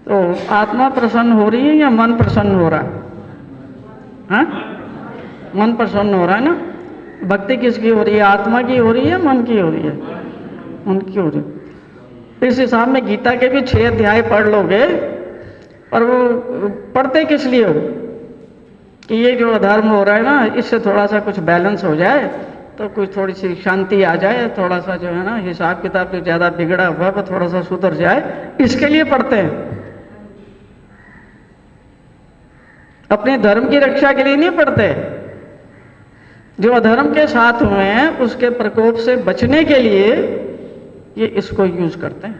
तो आत्मा प्रसन्न हो रही है या मन प्रसन्न हो रहा है? हाँ, मन प्रसन्न हो रहा है ना। भक्ति किसकी हो रही है? आत्मा की हो रही है, मन की हो रही है? मन की हो रही है। इस हिसाब में गीता के भी 6 अध्याय पढ़ लोगे, और वो पढ़ते किस लिए हो कि ये जो अधर्म हो रहा है ना, इससे थोड़ा सा कुछ बैलेंस हो जाए तो कुछ थोड़ी सी शांति आ जाए, थोड़ा सा जो है ना हिसाब किताब जो ज़्यादा बिगड़ा हुआ है वो थोड़ा सा सुधर जाए, इसके लिए पढ़ते हैं। अपने धर्म की रक्षा के लिए नहीं पढ़ते। जो अधर्म के साथ हुए हैं उसके प्रकोप से बचने के लिए ये इसको यूज करते हैं।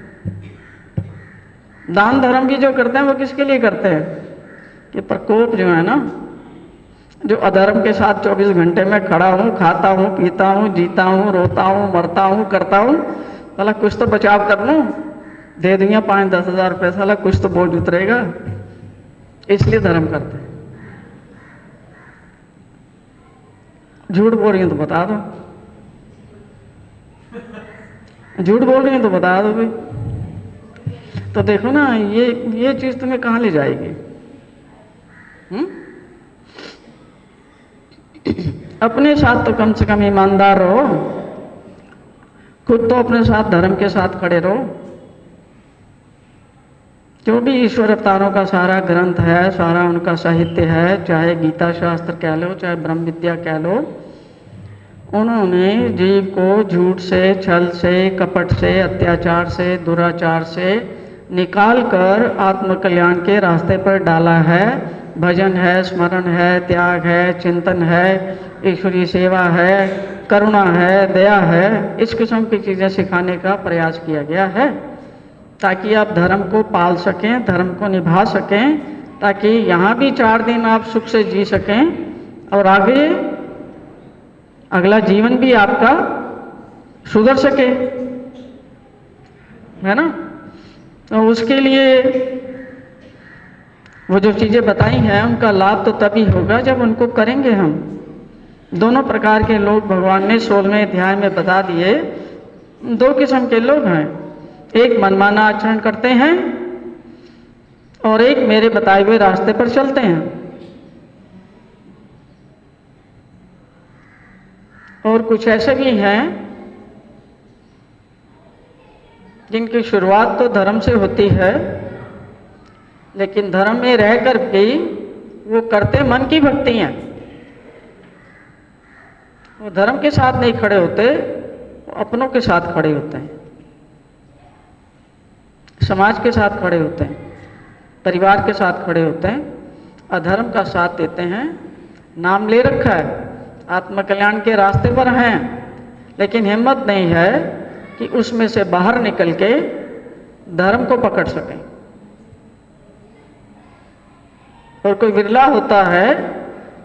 दान धर्म की जो करते हैं वो किसके लिए करते हैं? कि प्रकोप जो है ना, जो अधर्म के साथ 24 घंटे में खड़ा हूं, खाता हूं, पीता हूं, जीता हूं, रोता हूं, मरता हूं, करता हूं, साला कुछ तो बचाव कर लूं, दे दूंगा 5-10 हज़ार रुपये, साला कुछ तो बोझ उतरेगा, इसलिए धर्म करते हैं। झूठ बोल रही हैं तो बता दो, झूठ बोल रही हैं तो बता दो भाई। तो देखो ना, ये चीज तुम्हें कहाँ ले जाएगी? अपने साथ तो कम से कम ईमानदार रहो, खुद तो अपने साथ धर्म के साथ खड़े रहो। जो भी ईश्वर अवतारों का सारा ग्रंथ है, सारा उनका साहित्य है, चाहे गीता शास्त्र कह लो, चाहे ब्रह्म विद्या कह लो, उन्होंने जीव को झूठ से, छल से, कपट से, अत्याचार से, दुराचार से निकाल कर आत्मकल्याण के रास्ते पर डाला है। भजन है, स्मरण है, त्याग है, चिंतन है, ईश्वरीय सेवा है, करुणा है, दया है, इस किस्म की चीज़ें सिखाने का प्रयास किया गया है, ताकि आप धर्म को पाल सकें, धर्म को निभा सकें, ताकि यहाँ भी 4 दिन आप सुख से जी सकें और आगे अगला जीवन भी आपका सुधर सके, है ना। तो उसके लिए वो जो चीज़ें बताई हैं उनका लाभ तो तभी होगा जब उनको करेंगे हम। दोनों प्रकार के लोग भगवान ने 16वें अध्याय में बता दिए। 2 किस्म के लोग हैं, एक मनमाना आचरण करते हैं और एक मेरे बताए हुए रास्ते पर चलते हैं। और कुछ ऐसे भी हैं जिनकी शुरुआत तो धर्म से होती है, लेकिन धर्म में रहकर भी वो करते मन की भक्ति हैं। वो धर्म के साथ नहीं खड़े होते, वो अपनों के साथ खड़े होते हैं, समाज के साथ खड़े होते हैं, परिवार के साथ खड़े होते हैं, अधर्म का साथ देते हैं। नाम ले रखा है, आत्मकल्याण के रास्ते पर हैं, लेकिन हिम्मत नहीं है कि उसमें से बाहर निकल के धर्म को पकड़ सकें। और कोई विरला होता है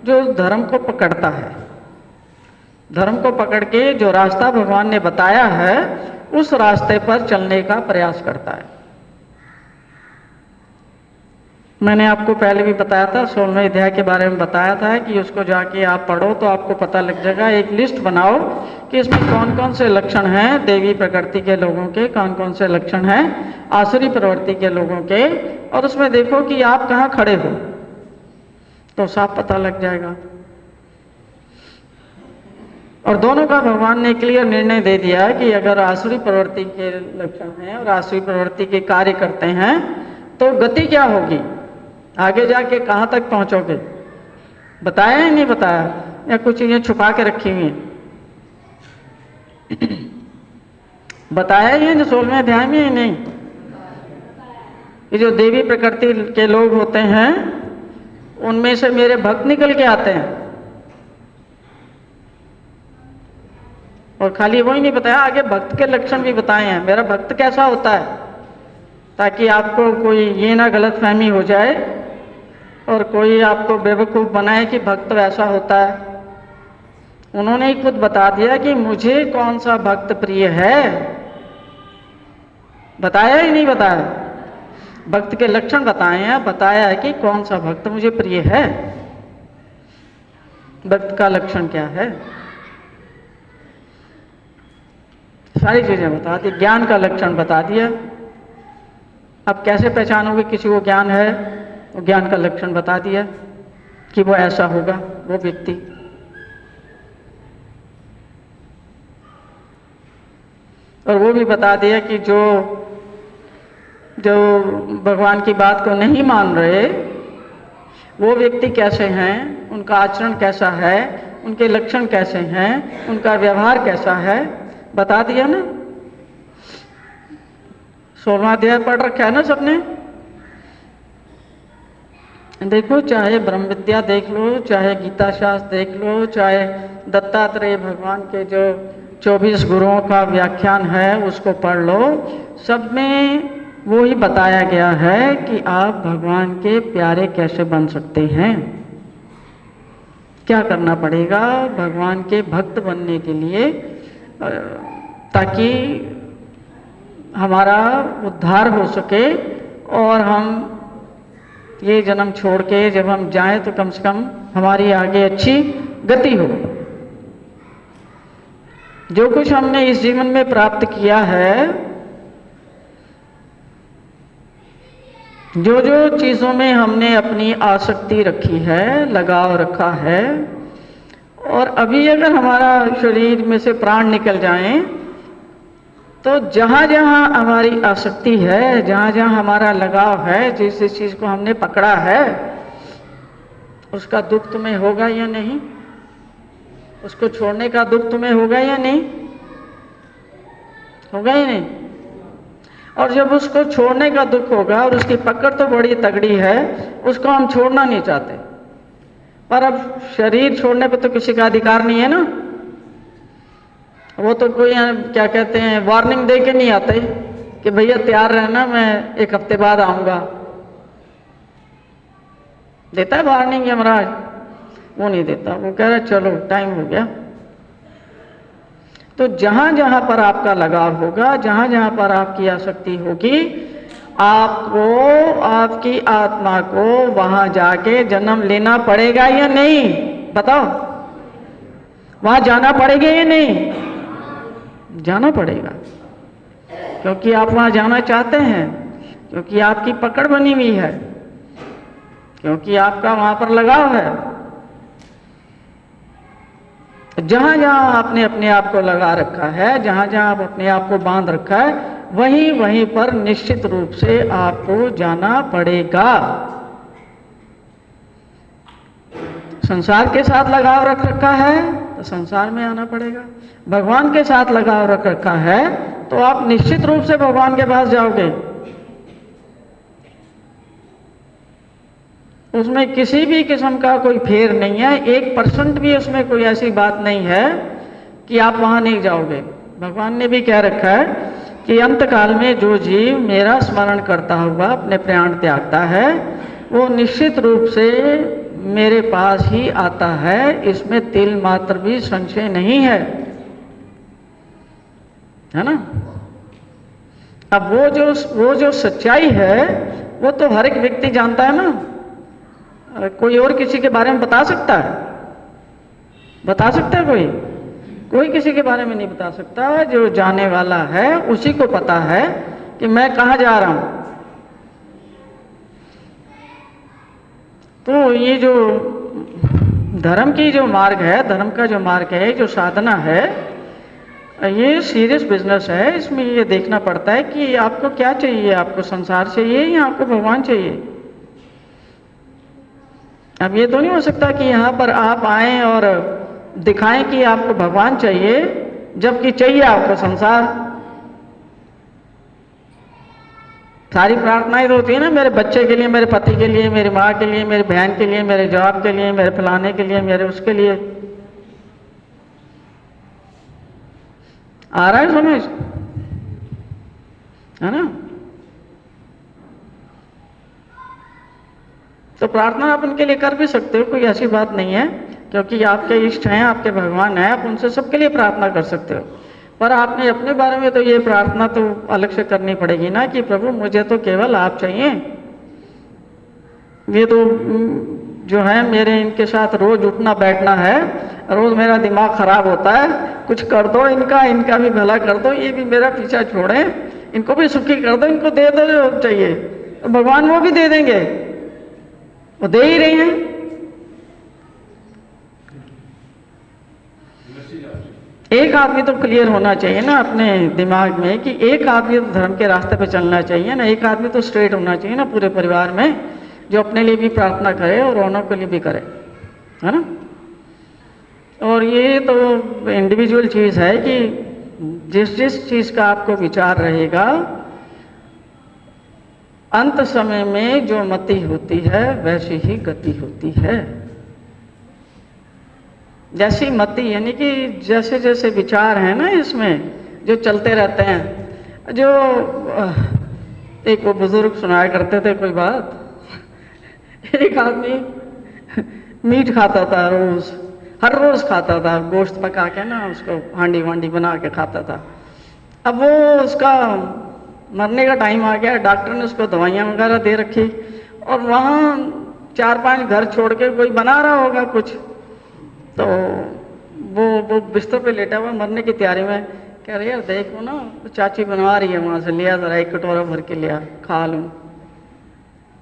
जो धर्म को पकड़ता है, धर्म को पकड़ के जो रास्ता भगवान ने बताया है उस रास्ते पर चलने का प्रयास करता है। मैंने आपको पहले भी बताया था, 16वें अध्याय के बारे में बताया था कि उसको जाके आप पढ़ो तो आपको पता लग जाएगा। एक लिस्ट बनाओ कि इसमें कौन कौन से लक्षण हैं देवी प्रकृति के लोगों के, कौन कौन से लक्षण हैं आसुरी प्रवृत्ति के लोगों के, और उसमें देखो कि आप कहाँ खड़े हो, तो साफ पता लग जाएगा। और दोनों का भगवान ने क्लियर निर्णय दे दिया कि अगर आसुरी प्रवृत्ति के लक्षण हैं और आसुरी प्रवृत्ति के कार्य करते हैं तो गति क्या होगी, आगे जाके कहाँ तक पहुंचोगे। बताया या नहीं बताया, या कुछ चीजें छुपा के रखी हुई हैं? बताया ही है 16वें अध्याय में, नहीं? ये जो देवी प्रकृति के लोग होते हैं उनमें से मेरे भक्त निकल के आते हैं। और खाली वही नहीं बताया, आगे भक्त के लक्षण भी बताए हैं। मेरा भक्त कैसा होता है, ताकि आपको कोई ये ना गलत फहमी हो जाए और कोई आपको बेवकूफ़ बनाए कि भक्त वैसा होता है। उन्होंने ही खुद बता दिया कि मुझे कौन सा भक्त प्रिय है। बताया ही नहीं बताया, भक्त के लक्षण बताए हैं, बताया है कि कौन सा भक्त मुझे प्रिय है, भक्त का लक्षण क्या है, सारी चीजें बता दी। ज्ञान का लक्षण बता दिया। अब कैसे पहचानोगे किसी को ज्ञान है, वो ज्ञान का लक्षण बता दिया कि वो ऐसा होगा वो व्यक्ति। और वो भी बता दिया कि जो भगवान की बात को नहीं मान रहे वो व्यक्ति कैसे हैं, उनका आचरण कैसा है, उनके लक्षण कैसे हैं, उनका व्यवहार कैसा है, बता दिया ना। 16वां अध्याय पढ़ रखा है ना सबने। देखो, चाहे ब्रह्म विद्या देख लो, चाहे गीता शास्त्र देख लो, चाहे दत्तात्रेय भगवान के जो 24 गुरुओं का व्याख्यान है उसको पढ़ लो, सब में वो ही बताया गया है कि आप भगवान के प्यारे कैसे बन सकते हैं, क्या करना पड़ेगा भगवान के भक्त बनने के लिए, ताकि हमारा उद्धार हो सके और हम ये जन्म छोड़ के जब हम जाएं तो कम से कम हमारी आगे अच्छी गति हो। जो कुछ हमने इस जीवन में प्राप्त किया है, जो जो चीज़ों में हमने अपनी आसक्ति रखी है, लगाव रखा है, और अभी अगर हमारा शरीर में से प्राण निकल जाएं तो जहाँ जहाँ हमारी आसक्ति है, जहाँ जहाँ हमारा लगाव है, जिस जिस चीज़ को हमने पकड़ा है, उसका दुख तुम्हें होगा या नहीं? उसको छोड़ने का दुख तुम्हें होगा या नहीं? होगा ही नहीं। और जब उसको छोड़ने का दुख होगा, और उसकी पकड़ तो बड़ी तगड़ी है, उसको हम छोड़ना नहीं चाहते, पर अब शरीर छोड़ने पे तो किसी का अधिकार नहीं है ना। वो तो कोई क्या कहते हैं, वार्निंग दे के नहीं आते कि भैया तैयार रहना, मैं 1 हफ्ते बाद आऊंगा। देता है वार्निंग यमराज? वो नहीं देता, वो कह रहा चलो टाइम हो गया। तो जहां जहां पर आपका लगाव होगा, जहां जहां पर आपकी आसक्ति होगी, आपको, आपकी आत्मा को वहां जाके जन्म लेना पड़ेगा या नहीं? बताओ, वहां जाना पड़ेगा या नहीं? जाना पड़ेगा, क्योंकि आप वहां जाना चाहते हैं, क्योंकि आपकी पकड़ बनी हुई है, क्योंकि आपका वहां पर लगाव है। जहां जहां आपने अपने आप को लगा रखा है, जहां जहां आप अपने आप को बांध रखा है, वहीं वहीं पर निश्चित रूप से आपको जाना पड़ेगा। संसार के साथ लगाव रख रखा है तो संसार में आना पड़ेगा। भगवान के साथ लगाव रख रखा है तो आप निश्चित रूप से भगवान के पास जाओगे। उसमें किसी भी किस्म का कोई फेर नहीं है, 1% भी उसमें कोई ऐसी बात नहीं है कि आप वहां नहीं जाओगे। भगवान ने भी कह रखा है कि अंत काल में जो जीव मेरा स्मरण करता हुआ अपने प्राण त्यागता है, वो निश्चित रूप से मेरे पास ही आता है, इसमें तिल मात्र भी संशय नहीं है ना। अब वो जो सच्चाई है वो तो हर एक व्यक्ति जानता है ना। कोई और किसी के बारे में बता सकता है? बता सकता है कोई किसी के बारे में नहीं बता सकता। जो जाने वाला है उसी को पता है कि मैं कहाँ जा रहा हूं। तो ये जो धर्म की जो मार्ग है, धर्म का जो मार्ग है, जो साधना है, ये सीरियस बिजनेस है। इसमें ये देखना पड़ता है कि आपको क्या चाहिए, आपको संसार चाहिए या आपको भगवान चाहिए। अब ये तो नहीं हो सकता कि यहाँ पर आप आए और दिखाएं कि आपको भगवान चाहिए जबकि चाहिए आपको संसार। सारी प्रार्थनाएं तो होती है ना, मेरे बच्चे के लिए, मेरे पति के लिए, मेरी माँ के लिए, मेरी बहन के लिए, मेरे जॉब के लिए, मेरे फलाने के लिए, मेरे उसके लिए। आ रहा है समझ, है ना? तो प्रार्थना आप उनके लिए कर भी सकते हो, कोई ऐसी बात नहीं है, क्योंकि आपके इष्ट हैं, आपके भगवान हैं, आप उनसे सबके लिए प्रार्थना कर सकते हो। पर आपने अपने बारे में तो ये प्रार्थना तो अलग से करनी पड़ेगी ना कि प्रभु मुझे तो केवल आप चाहिए। ये तो जो है मेरे इनके साथ रोज उठना बैठना है, रोज मेरा दिमाग खराब होता है, कुछ कर दो इनका भी भला कर दो, ये भी मेरा पीछा छोड़े, इनको भी सुखी कर दो, इनको दे दो जो चाहिए। तो भगवान वो भी दे देंगे, वो दे ही रहे हैं। एक आदमी तो क्लियर होना चाहिए ना अपने दिमाग में कि एक आदमी तो धर्म के रास्ते पे चलना चाहिए ना, एक आदमी तो स्ट्रेट होना चाहिए ना पूरे परिवार में, जो अपने लिए भी प्रार्थना करे और औरों के लिए भी करे, है ना? और ये तो इंडिविजुअल चीज़ है कि जिस जिस चीज़ का आपको विचार रहेगा, अंत समय में जो मति होती है वैसी ही गति होती है। जैसी मति यानी कि जैसे जैसे विचार हैं ना इसमें जो चलते रहते हैं। जो एक वो बुजुर्ग सुनाया करते थे कोई बात, एक आदमी मीट खाता था रोज, हर रोज खाता था, गोश्त पका के ना उसको हांडी वांडी बना के खाता था। अब वो उसका मरने का टाइम आ गया, डॉक्टर ने उसको दवाइयाँ वगैरह दे रखी और वहाँ 4-5 घर छोड़ के कोई बना रहा होगा कुछ, तो वो बिस्तर पे लेटा हुआ मरने की तैयारी में कह रहे यार देखो ना चाची बनवा रही है, वहाँ से लिया जरा एक कटोरा भर के लिया खा लूँ।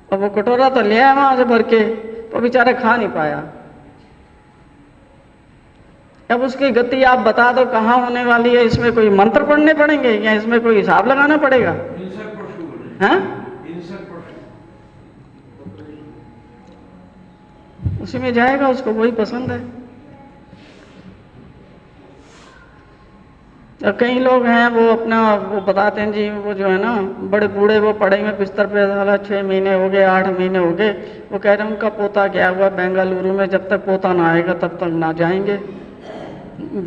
अब वो कटोरा तो लिया है वहाँ से भर के, तो बेचारा खा नहीं पाया। अब उसकी गति आप बता दो कहाँ होने वाली है, इसमें कोई मंत्र पढ़ने पड़ेंगे या इसमें कोई हिसाब लगाना पड़ेगा? हैं? उसी में जाएगा, उसको वही पसंद है। तो कई लोग हैं वो अपना वो बताते हैं जी, वो जो है ना बड़े बूढ़े, वो पड़े हुए बिस्तर पे, साला 6 महीने हो गए, 8 महीने हो गए, वो कह रहे हैं उनका पोता गया हुआ बेंगलुरु में, जब तक पोता ना आएगा तब तक ना जाएंगे,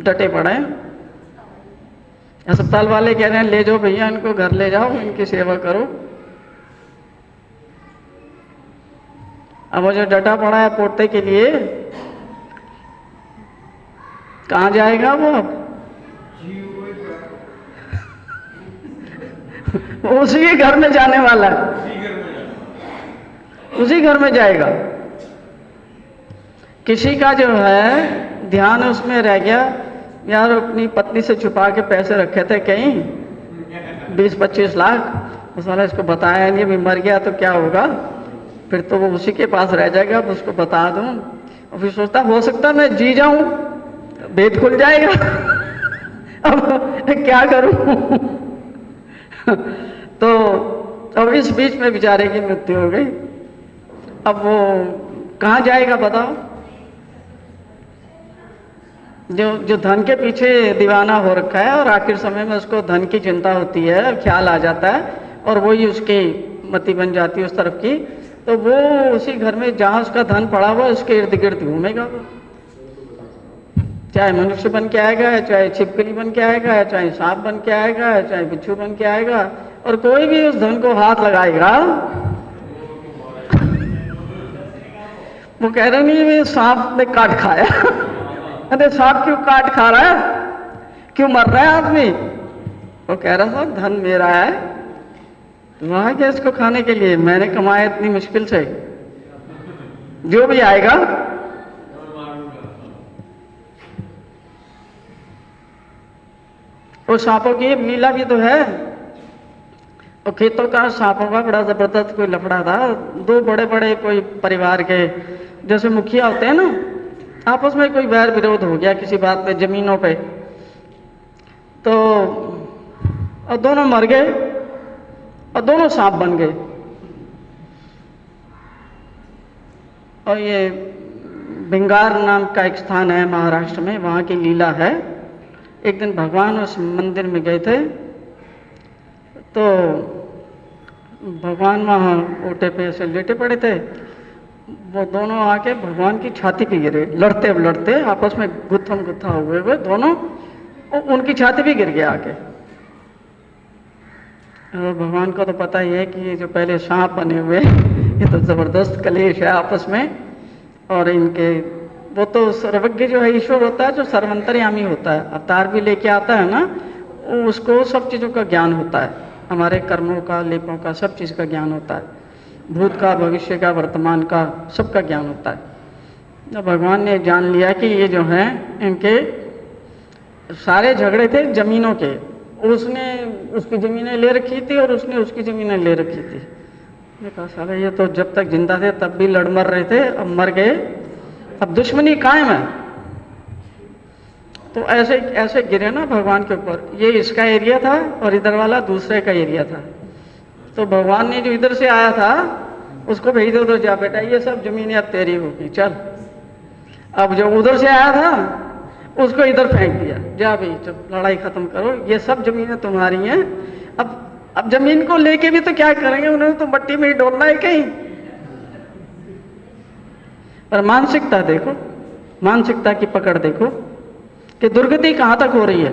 डटे पड़े हैं। अस्पताल वाले कह रहे हैं ले जाओ भैया इनको घर ले जाओ, इनकी सेवा करो। अब वो जो डटा पड़ा है पोते के लिए, कहाँ जाएगा वो? अब उसी के घर में जाने वाला है, उसी घर में जाएगा। किसी का जो है ध्यान उसमें रह गया, यार अपनी पत्नी से छुपा के पैसे रखे थे कहीं 20-25 लाख, उस वाला इसको बताया नहीं, अभी मर गया तो क्या होगा, फिर तो वो उसी के पास रह जाएगा, अब उसको बता दूं। और फिर सोचता हो सकता मैं जी जाऊं, भेद खुल जाएगा अब क्या करूं तो अब इस बीच में बेचारे की मृत्यु हो गई। अब वो कहाँ जाएगा बताओ? जो धन के पीछे दीवाना हो रखा है और आखिर समय में उसको धन की चिंता होती है, ख्याल आ जाता है और वही उसकी मति बन जाती है उस तरफ की, तो वो उसी घर में जहाँ उसका धन पड़ा हुआ उसके इर्द गिर्द घूमेगा वो, चाहे मनुष्य बन के आएगा, चाहे छिपकली बन के आएगा, चाहे सांप बन के आएगा, चाहे बिच्छू बन के आएगा, और कोई भी उस धन को हाथ लगाएगा वो कह रहे नहीं ये सांप ने काट खाया अरे सांप क्यों काट खा रहा है, क्यों मर रहा है आदमी? वो कह रहा था धन मेरा है, वहां क्या इसको खाने के लिए, मैंने कमाया इतनी मुश्किल से, जो भी आएगा। वो सांपों की लीला भी तो है। और खेतों का सांपों का बड़ा जबरदस्त कोई लफड़ा था, 2 बड़े बड़े कोई परिवार के जैसे मुखिया होते हैं ना, आपस में कोई वैर विरोध हो गया किसी बात पे, जमीनों पे, तो और दोनों मर गए और दोनों सांप बन गए। और ये भिंगार नाम का एक स्थान है महाराष्ट्र में, वहाँ की लीला है। एक दिन भगवान उस मंदिर में गए थे, तो भगवान वहाँ ओटे पे ऐसे लेटे पड़े थे, वो दोनों आके भगवान की छाती पे गिरे, लड़ते लड़ते आपस में गुत्थम गुत्था हुए दोनों, उनकी छाती पे गिर गया आके। और भगवान को तो पता ही है कि ये जो पहले सांप बने हुए ये तो जबरदस्त कलेश है आपस में, और इनके वो तो सर्वज्ञ जो है ईश्वर होता है, जो सर्वंतर्यामी होता है, अवतार भी लेके आता है ना, उसको सब चीज़ों का ज्ञान होता है, हमारे कर्मों का, लेपों का, सब चीज़ का ज्ञान होता है, भूत का, भविष्य का, वर्तमान का, सबका ज्ञान होता है। तो भगवान ने जान लिया कि ये जो हैं इनके सारे झगड़े थे जमीनों के, उसने उसकी ज़मीनें ले रखी थी और उसने उसकी ज़मीनें ले रखी थी। मैंने कहा साला ये तो जब तक जिंदा थे तब भी लड़ मर रहे थे, अब मर गए, अब दुश्मनी कायम है। तो ऐसे ऐसे गिरे ना भगवान के ऊपर, ये इसका एरिया था और इधर वाला दूसरे का एरिया था। तो भगवान ने जो इधर से आया था उसको भेज दो, जा बेटा ये सब जमीनें अब तेरी होगी, चल। अब जो उधर से आया था उसको इधर फेंक दिया, जा भाई जब लड़ाई खत्म करो, ये सब जमीनें तुम्हारी हैं। अब जमीन को लेके भी तो क्या करेंगे, उन्होंने तो मट्टी में ही डोलना है कहीं। पर मानसिकता देखो, मानसिकता की पकड़ देखो कि दुर्गति कहां तक हो रही है।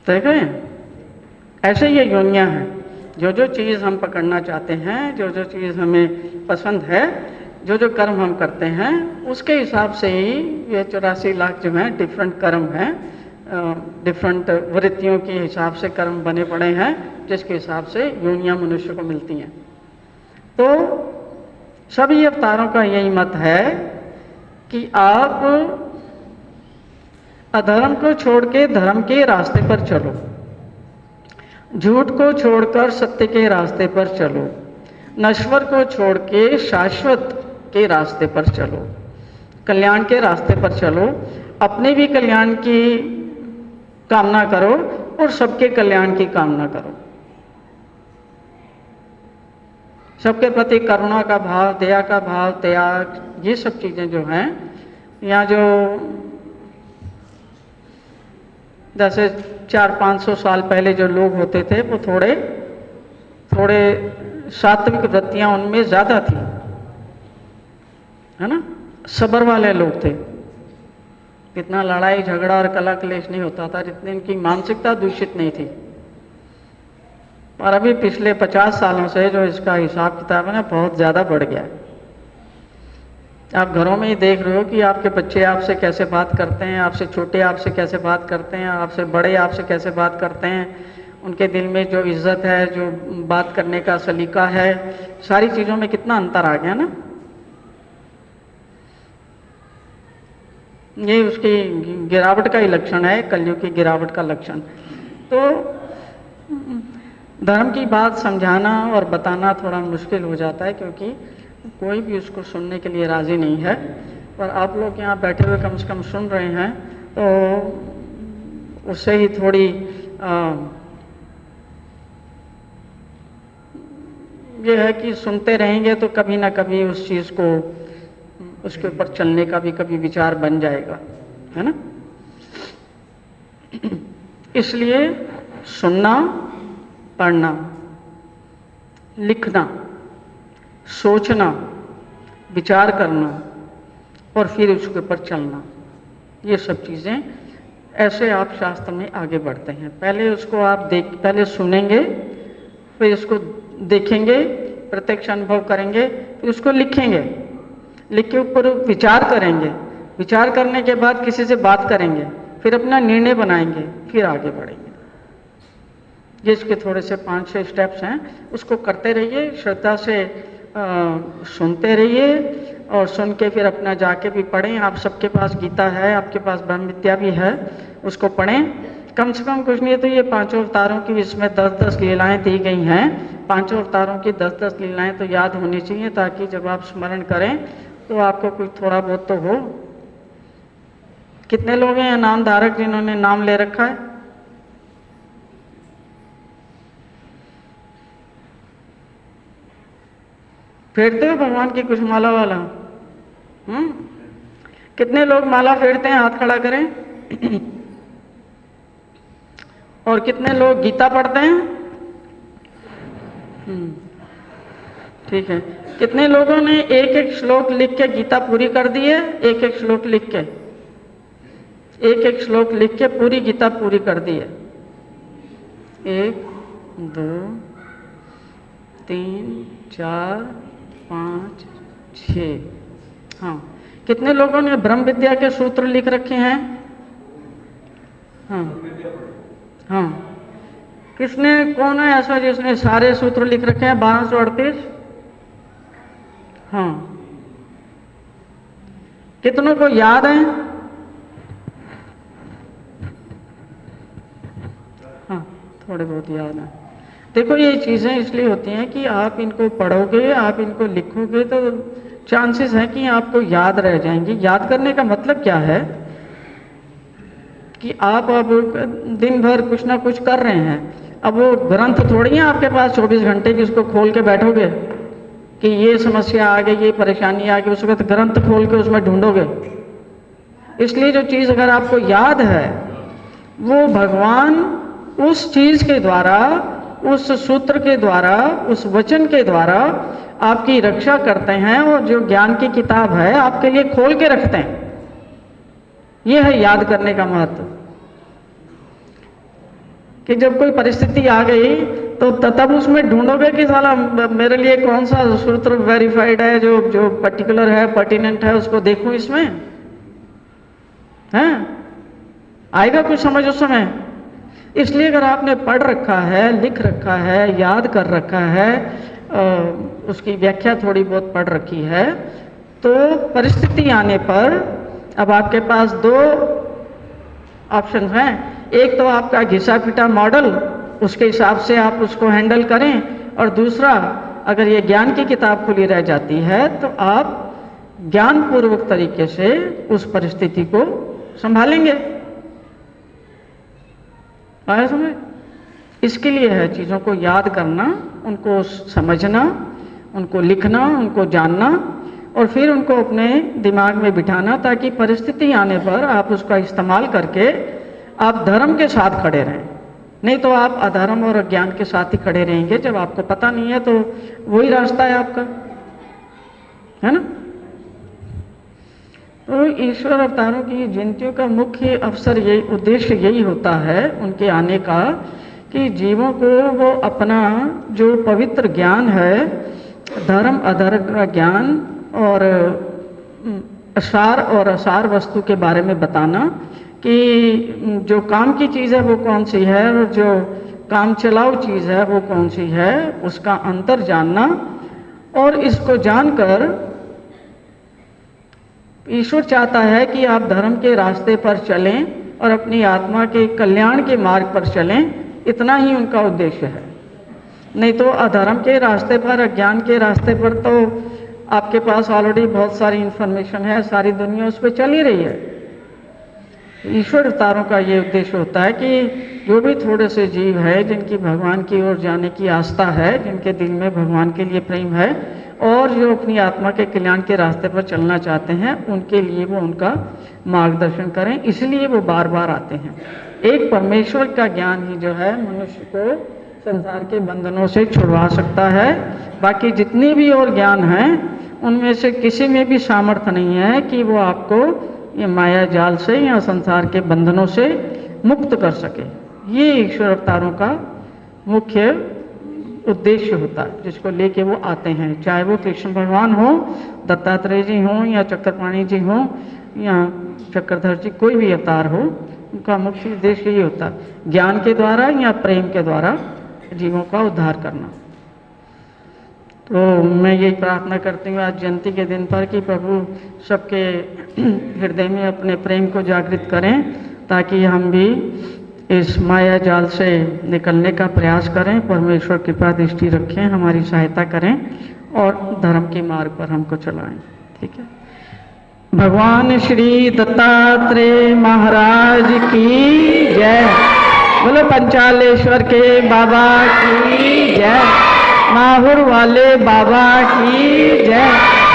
देख रहे हैं, ऐसे ये योनियां हैं। जो जो चीज हम पकड़ना चाहते हैं, जो जो चीज हमें पसंद है, जो जो कर्म हम करते हैं, उसके हिसाब से ही ये 84 लाख जो हैं डिफरेंट कर्म हैं, डिफरेंट वृत्तियों के हिसाब से कर्म बने पड़े हैं, जिसके हिसाब से योनियां मनुष्य को मिलती हैं। तो सभी अवतारों का यही मत है कि आप अधर्म को छोड़ के धर्म के रास्ते पर चलो, झूठ को छोड़कर सत्य के रास्ते पर चलो, नश्वर को छोड़ के शाश्वत के रास्ते पर चलो, कल्याण के रास्ते पर चलो, अपने भी कल्याण की कामना करो और सबके कल्याण की कामना करो। सबके प्रति करुणा का भाव, दया का भाव, त्याग, ये सब चीजें जो हैं, यहाँ जो जैसे 400-500 साल पहले जो लोग होते थे वो थोड़े सात्विक वृत्तियां उनमें ज्यादा थी, है ना, सब्र वाले लोग थे, इतना लड़ाई झगड़ा और कला क्लेश नहीं होता था, जितनी इनकी मानसिकता दूषित नहीं थी। और अभी पिछले 50 सालों से जो इसका हिसाब किताब है ना, बहुत ज्यादा बढ़ गया है। आप घरों में ही देख रहे हो कि आपके बच्चे आपसे कैसे बात करते हैं, आपसे छोटे आपसे कैसे बात करते हैं, आपसे बड़े आपसे कैसे बात करते हैं, उनके दिल में जो इज्जत है, जो बात करने का सलीका है, सारी चीज़ों में कितना अंतर आ गया ना। ये उसकी गिरावट का ही लक्षण है, कलयुग की गिरावट का लक्षण। तो धर्म की बात समझाना और बताना थोड़ा मुश्किल हो जाता है, क्योंकि कोई भी उसको सुनने के लिए राजी नहीं है। पर आप लोग यहाँ बैठे हुए कम से कम सुन रहे हैं, तो उससे ही थोड़ी ये है कि सुनते रहेंगे तो कभी ना कभी उस चीज़ को, उसके ऊपर चलने का भी कभी विचार बन जाएगा, है ना। इसलिए सुनना, पढ़ना, लिखना, सोचना, विचार करना और फिर उसके ऊपर चलना, ये सब चीज़ें ऐसे आप शास्त्र में आगे बढ़ते हैं। पहले उसको आप पहले सुनेंगे, फिर इसको देखेंगे, प्रत्यक्ष अनुभव करेंगे, फिर उसको लिखेंगे, लिख के ऊपर विचार करेंगे, विचार करने के बाद किसी से बात करेंगे, फिर अपना निर्णय बनाएंगे, फिर आगे बढ़ेंगे। जिसके थोड़े से 5-6 स्टेप्स हैं, उसको करते रहिए, श्रद्धा से सुनते रहिए और सुन के फिर अपना जाके भी पढ़ें। आप सबके पास गीता है, आपके पास ब्रह्म विद्या भी है, उसको पढ़ें। कम से कम कुछ नहीं तो ये 5 अवतारों की इसमें 10-10 लीलाएं दी गई हैं। 5 अवतारों की 10-10 लीलाएं तो याद होनी चाहिए, ताकि जब आप स्मरण करें तो आपको कुछ थोड़ा बहुत तो हो। कितने लोग हैं नाम धारक जिन्होंने नाम ले रखा है? फेरते हो भगवान की कुछ माला वाला? कितने लोग माला फेरते हैं? हाथ खड़ा करें। और कितने लोग गीता पढ़ते हैं? ठीक है। कितने लोगों ने एक-एक श्लोक लिख के गीता पूरी कर दी है? एक-एक श्लोक लिख के, एक-एक श्लोक लिख के पूरी गीता पूरी कर दी है? 1 2 3 4 5 6। हाँ। कितने लोगों ने ब्रह्म विद्या के सूत्र लिख रखे हैं? हाँ हाँ। किसने, कौन है ऐसा जिसने सारे सूत्र लिख रखे हैं? 1238। हाँ। कितनों को याद है? हाँ, थोड़े बहुत याद है। देखो, ये चीज़ें इसलिए होती हैं कि आप इनको पढ़ोगे, आप इनको लिखोगे तो चांसेस है कि आपको याद रह जाएंगी। याद करने का मतलब क्या है कि आप अब दिन भर कुछ ना कुछ कर रहे हैं। अब वो ग्रंथ थोड़ी है आपके पास 24 घंटे की, उसको खोल के बैठोगे, कि ये समस्या आ गई, ये परेशानी आ गई, उस वक्त ग्रंथ खोल के उसमें ढूंढोगे। इसलिए जो चीज़ अगर आपको याद है वो भगवान उस चीज़ के द्वारा, उस सूत्र के द्वारा, उस वचन के द्वारा आपकी रक्षा करते हैं, और जो ज्ञान की किताब है आपके लिए खोल के रखते हैं। ये है याद करने का महत्व, कि जब कोई परिस्थिति आ गई तो तब उसमें ढूंढोगे कि साला मेरे लिए कौन सा सूत्र वेरीफाइड है, जो पर्टिकुलर है, पर्टिनेंट है, उसको देखूं इसमें, हैं? आएगा कुछ समझ उस समय। इसलिए अगर आपने पढ़ रखा है, लिख रखा है, याद कर रखा है, उसकी व्याख्या थोड़ी बहुत पढ़ रखी है, तो परिस्थिति आने पर अब आपके पास दो ऑप्शन हैं। एक तो आपका घिसा पिटा मॉडल, उसके हिसाब से आप उसको हैंडल करें, और दूसरा, अगर ये ज्ञान की किताब खुली रह जाती है तो आप ज्ञानपूर्वक तरीके से उस परिस्थिति को संभालेंगे। आया समझ? इसके लिए है चीज़ों को याद करना, उनको समझना, उनको लिखना, उनको जानना, और फिर उनको अपने दिमाग में बिठाना, ताकि परिस्थिति आने पर आप उसका इस्तेमाल करके आप धर्म के साथ खड़े रहें। नहीं तो आप अधर्म और अज्ञान के साथ ही खड़े रहेंगे। जब आपको पता नहीं है तो वही रास्ता है आपका, है ना? तो ईश्वर अवतारों की जयंतियों का मुख्य अवसर यही, उद्देश्य यही होता है उनके आने का, कि जीवों को वो अपना जो पवित्र ज्ञान है, धर्म अधर्म का ज्ञान, और सार और असार वस्तु के बारे में बताना, कि जो काम की चीज़ है वो कौन सी है, और जो काम चलाऊ चीज़ है वो कौन सी है, उसका अंतर जानना। और इसको जानकर ईश्वर चाहता है कि आप धर्म के रास्ते पर चलें और अपनी आत्मा के कल्याण के मार्ग पर चलें। इतना ही उनका उद्देश्य है। नहीं तो अधर्म के रास्ते पर, अज्ञान के रास्ते पर तो आपके पास ऑलरेडी बहुत सारी इन्फॉर्मेशन है, सारी दुनिया उस पर चल ही रही है। ईश्वर अवतारों का ये उद्देश्य होता है कि जो भी थोड़े से जीव है, जिनकी भगवान की ओर जाने की आस्था है, जिनके दिल में भगवान के लिए प्रेम है, और जो अपनी आत्मा के कल्याण के रास्ते पर चलना चाहते हैं, उनके लिए वो उनका मार्गदर्शन करें। इसलिए वो बार बार आते हैं। एक परमेश्वर का ज्ञान ही जो है मनुष्य को संसार के बंधनों से छुड़वा सकता है। बाकी जितने भी और ज्ञान हैं उनमें से किसी में भी सामर्थ्य नहीं है कि वो आपको ये माया जाल से या संसार के बंधनों से मुक्त कर सके। ये ईश्वर अवतारों का मुख्य उद्देश्य होता है, जिसको लेके वो आते हैं। चाहे वो कृष्ण भगवान हो, दत्तात्रेय जी हों, या चक्रपाणी जी हों, या चक्रधर जी, कोई भी अवतार हो, उनका मुख्य उद्देश्य ये होता है, ज्ञान के द्वारा या प्रेम के द्वारा जीवों का उद्धार करना। तो मैं यही प्रार्थना करती हूँ आज जयंती के दिन पर कि प्रभु सबके हृदय में अपने प्रेम को जागृत करें, ताकि हम भी इस माया जाल से निकलने का प्रयास करें। परमेश्वर कृपा दृष्टि रखें, हमारी सहायता करें और धर्म के मार्ग पर हमको चलाएं। ठीक है। भगवान श्री दत्तात्रेय महाराज की जय। बोलो पंचालेश्वर के बाबा की जय। माहुर वाले बाबा की जय।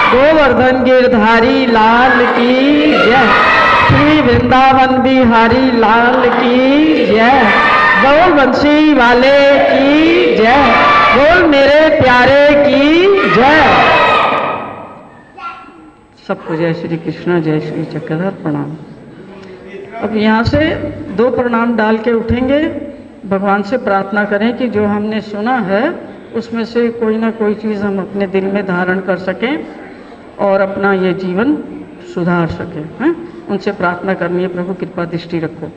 गोवर्धन गिरधारी लाल की जय। श्री वृंदावन बिहारी लाल की जय। गौर बंसी वाले की जय। बोल मेरे प्यारे की जय। सबको जय श्री कृष्ण, जय श्री चक्रधर, प्रणाम। अब यहाँ से 2 प्रणाम डाल के उठेंगे। भगवान से प्रार्थना करें कि जो हमने सुना है उसमें से कोई ना कोई चीज़ हम अपने दिल में धारण कर सकें और अपना ये जीवन सुधार सकें। हैं? उनसे प्रार्थना करनी है, प्रभु कृपा दृष्टि रखो।